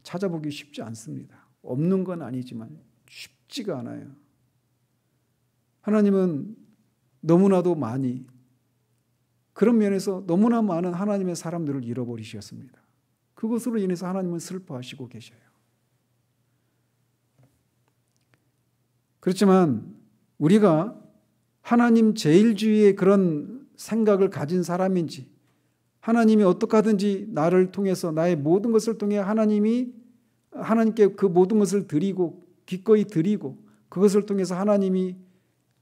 찾아보기 쉽지 않습니다. 없는 건 아니지만 쉽지가 않아요. 하나님은 너무나도 많이, 그런 면에서 너무나 많은 하나님의 사람들을 잃어버리셨습니다. 그것으로 인해서 하나님은 슬퍼하시고 계셔요. 그렇지만 우리가 하나님 제일주의의 그런 생각을 가진 사람인지, 하나님이 어떻게 하든지 나를 통해서 나의 모든 것을 통해 하나님께 그 모든 것을 드리고 기꺼이 드리고 그것을 통해서 하나님이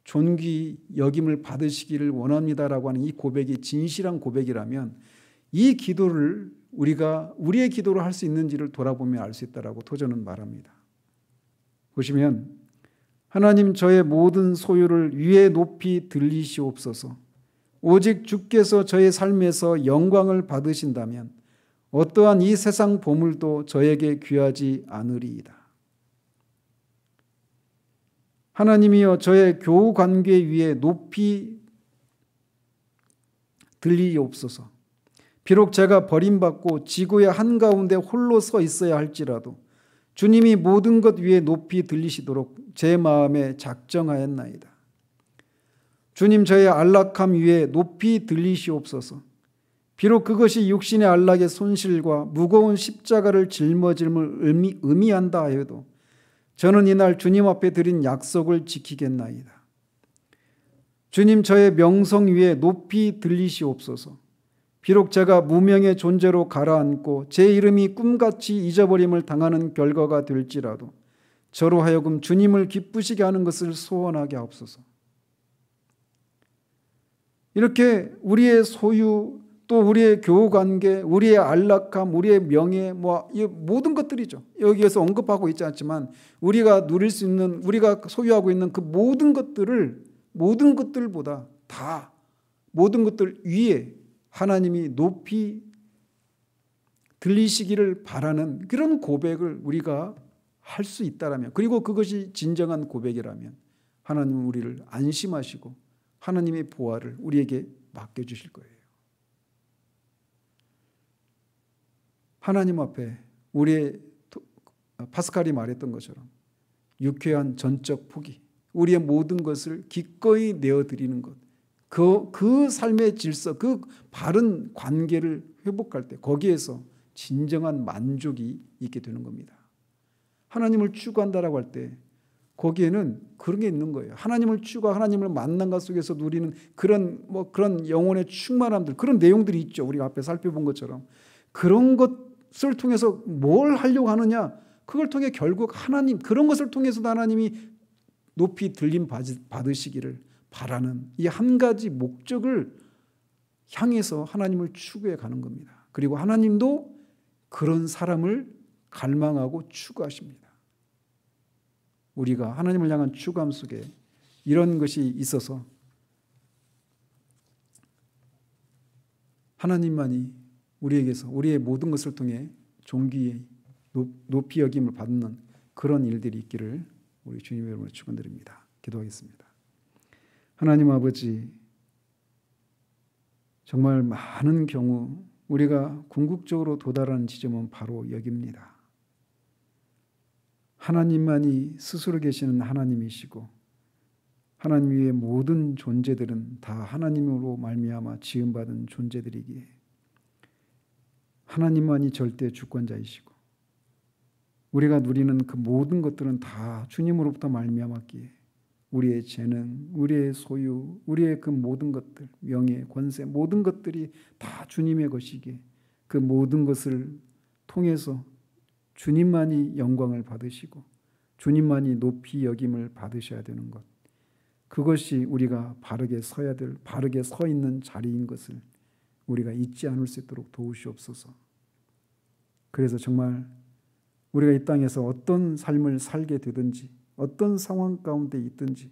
존귀 여김을 받으시기를 원합니다라고 하는 이 고백이 진실한 고백이라면 이 기도를 우리의 기도로 할 수 있는지를 돌아보면 알 수 있다라고 토저는 말합니다. 보시면 하나님 저의 모든 소유를 위에 높이 들리시옵소서. 오직 주께서 저의 삶에서 영광을 받으신다면 어떠한 이 세상 보물도 저에게 귀하지 않으리이다. 하나님이여 저의 교우 관계 위에 높이 들리옵소서. 비록 제가 버림받고 지구의 한가운데 홀로 서 있어야 할지라도 주님이 모든 것 위에 높이 들리시도록 제 마음에 작정하였나이다. 주님, 저의 안락함 위에 높이 들리시옵소서. 비록 그것이 육신의 안락의 손실과 무거운 십자가를 짊어짐을 의미한다 하여도 저는 이날 주님 앞에 드린 약속을 지키겠나이다. 주님, 저의 명성 위에 높이 들리시옵소서. 비록 제가 무명의 존재로 가라앉고 제 이름이 꿈같이 잊어버림을 당하는 결과가 될지라도 저로 하여금 주님을 기쁘시게 하는 것을 소원하게 하옵소서. 이렇게 우리의 소유, 또 우리의 교우관계, 우리의 안락함, 우리의 명예, 이 모든 것들이죠. 여기에서 언급하고 있지 않지만 우리가 누릴 수 있는, 우리가 소유하고 있는 그 모든 것들보다 다, 모든 것들 위에 하나님이 높이 들리시기를 바라는 그런 고백을 우리가 할 수 있다라면, 그리고 그것이 진정한 고백이라면 하나님은 우리를 안심하시고 하나님의 보화를 우리에게 맡겨주실 거예요. 하나님 앞에 우리의 파스칼이 말했던 것처럼 유쾌한 전적 포기, 우리의 모든 것을 기꺼이 내어드리는 것, 그 삶의 질서, 그 바른 관계를 회복할 때 거기에서 진정한 만족이 있게 되는 겁니다. 하나님을 추구한다라고 할 때 거기에는 그런 게 있는 거예요. 하나님을 추구하고 하나님을 만난 것 속에서 누리는 그런 영혼의 충만함들, 그런 내용들이 있죠. 우리가 앞에 살펴본 것처럼. 그런 것을 통해서 뭘 하려고 하느냐? 그걸 통해 결국 하나님, 그런 것을 통해서도 하나님이 높이 들림 받으시기를 바라는 이 한 가지 목적을 향해서 하나님을 추구해 가는 겁니다. 그리고 하나님도 그런 사람을 갈망하고 추구하십니다. 우리가 하나님을 향한 추구함 속에 이런 것이 있어서 하나님만이 우리에게서 우리의 모든 것을 통해 존귀에 높이 여김을 받는 그런 일들이 있기를 우리 주님의 이름으로 축원드립니다. 기도하겠습니다. 하나님 아버지, 정말 많은 경우 우리가 궁극적으로 도달하는 지점은 바로 여기입니다. 하나님만이 스스로 계시는 하나님이시고 하나님 위의 모든 존재들은 다 하나님으로 말미암아 지음받은 존재들이기에 하나님만이 절대 주권자이시고 우리가 누리는 그 모든 것들은 다 주님으로부터 말미암았기에 우리의 재능, 우리의 소유, 우리의 그 모든 것들, 명예, 권세, 모든 것들이 다 주님의 것이기에 그 모든 것을 통해서 주님만이 영광을 받으시고 주님만이 높이 여김을 받으셔야 되는 것, 그것이 우리가 바르게 서야 될, 바르게 서 있는 자리인 것을 우리가 잊지 않을 수 있도록 도우시옵소서. 그래서 정말 우리가 이 땅에서 어떤 삶을 살게 되든지 어떤 상황 가운데 있든지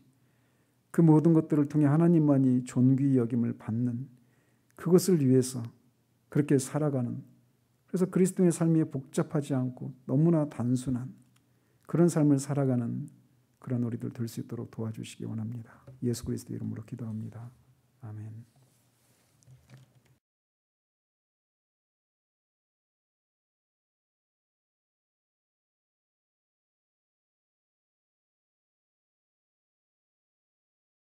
그 모든 것들을 통해 하나님만이 존귀 여김을 받는 그것을 위해서 그렇게 살아가는, 그래서 그리스도의 삶이 복잡하지 않고 너무나 단순한 그런 삶을 살아가는 그런 우리들 될 수 있도록 도와주시기 원합니다. 예수 그리스도 이름으로 기도합니다. 아멘.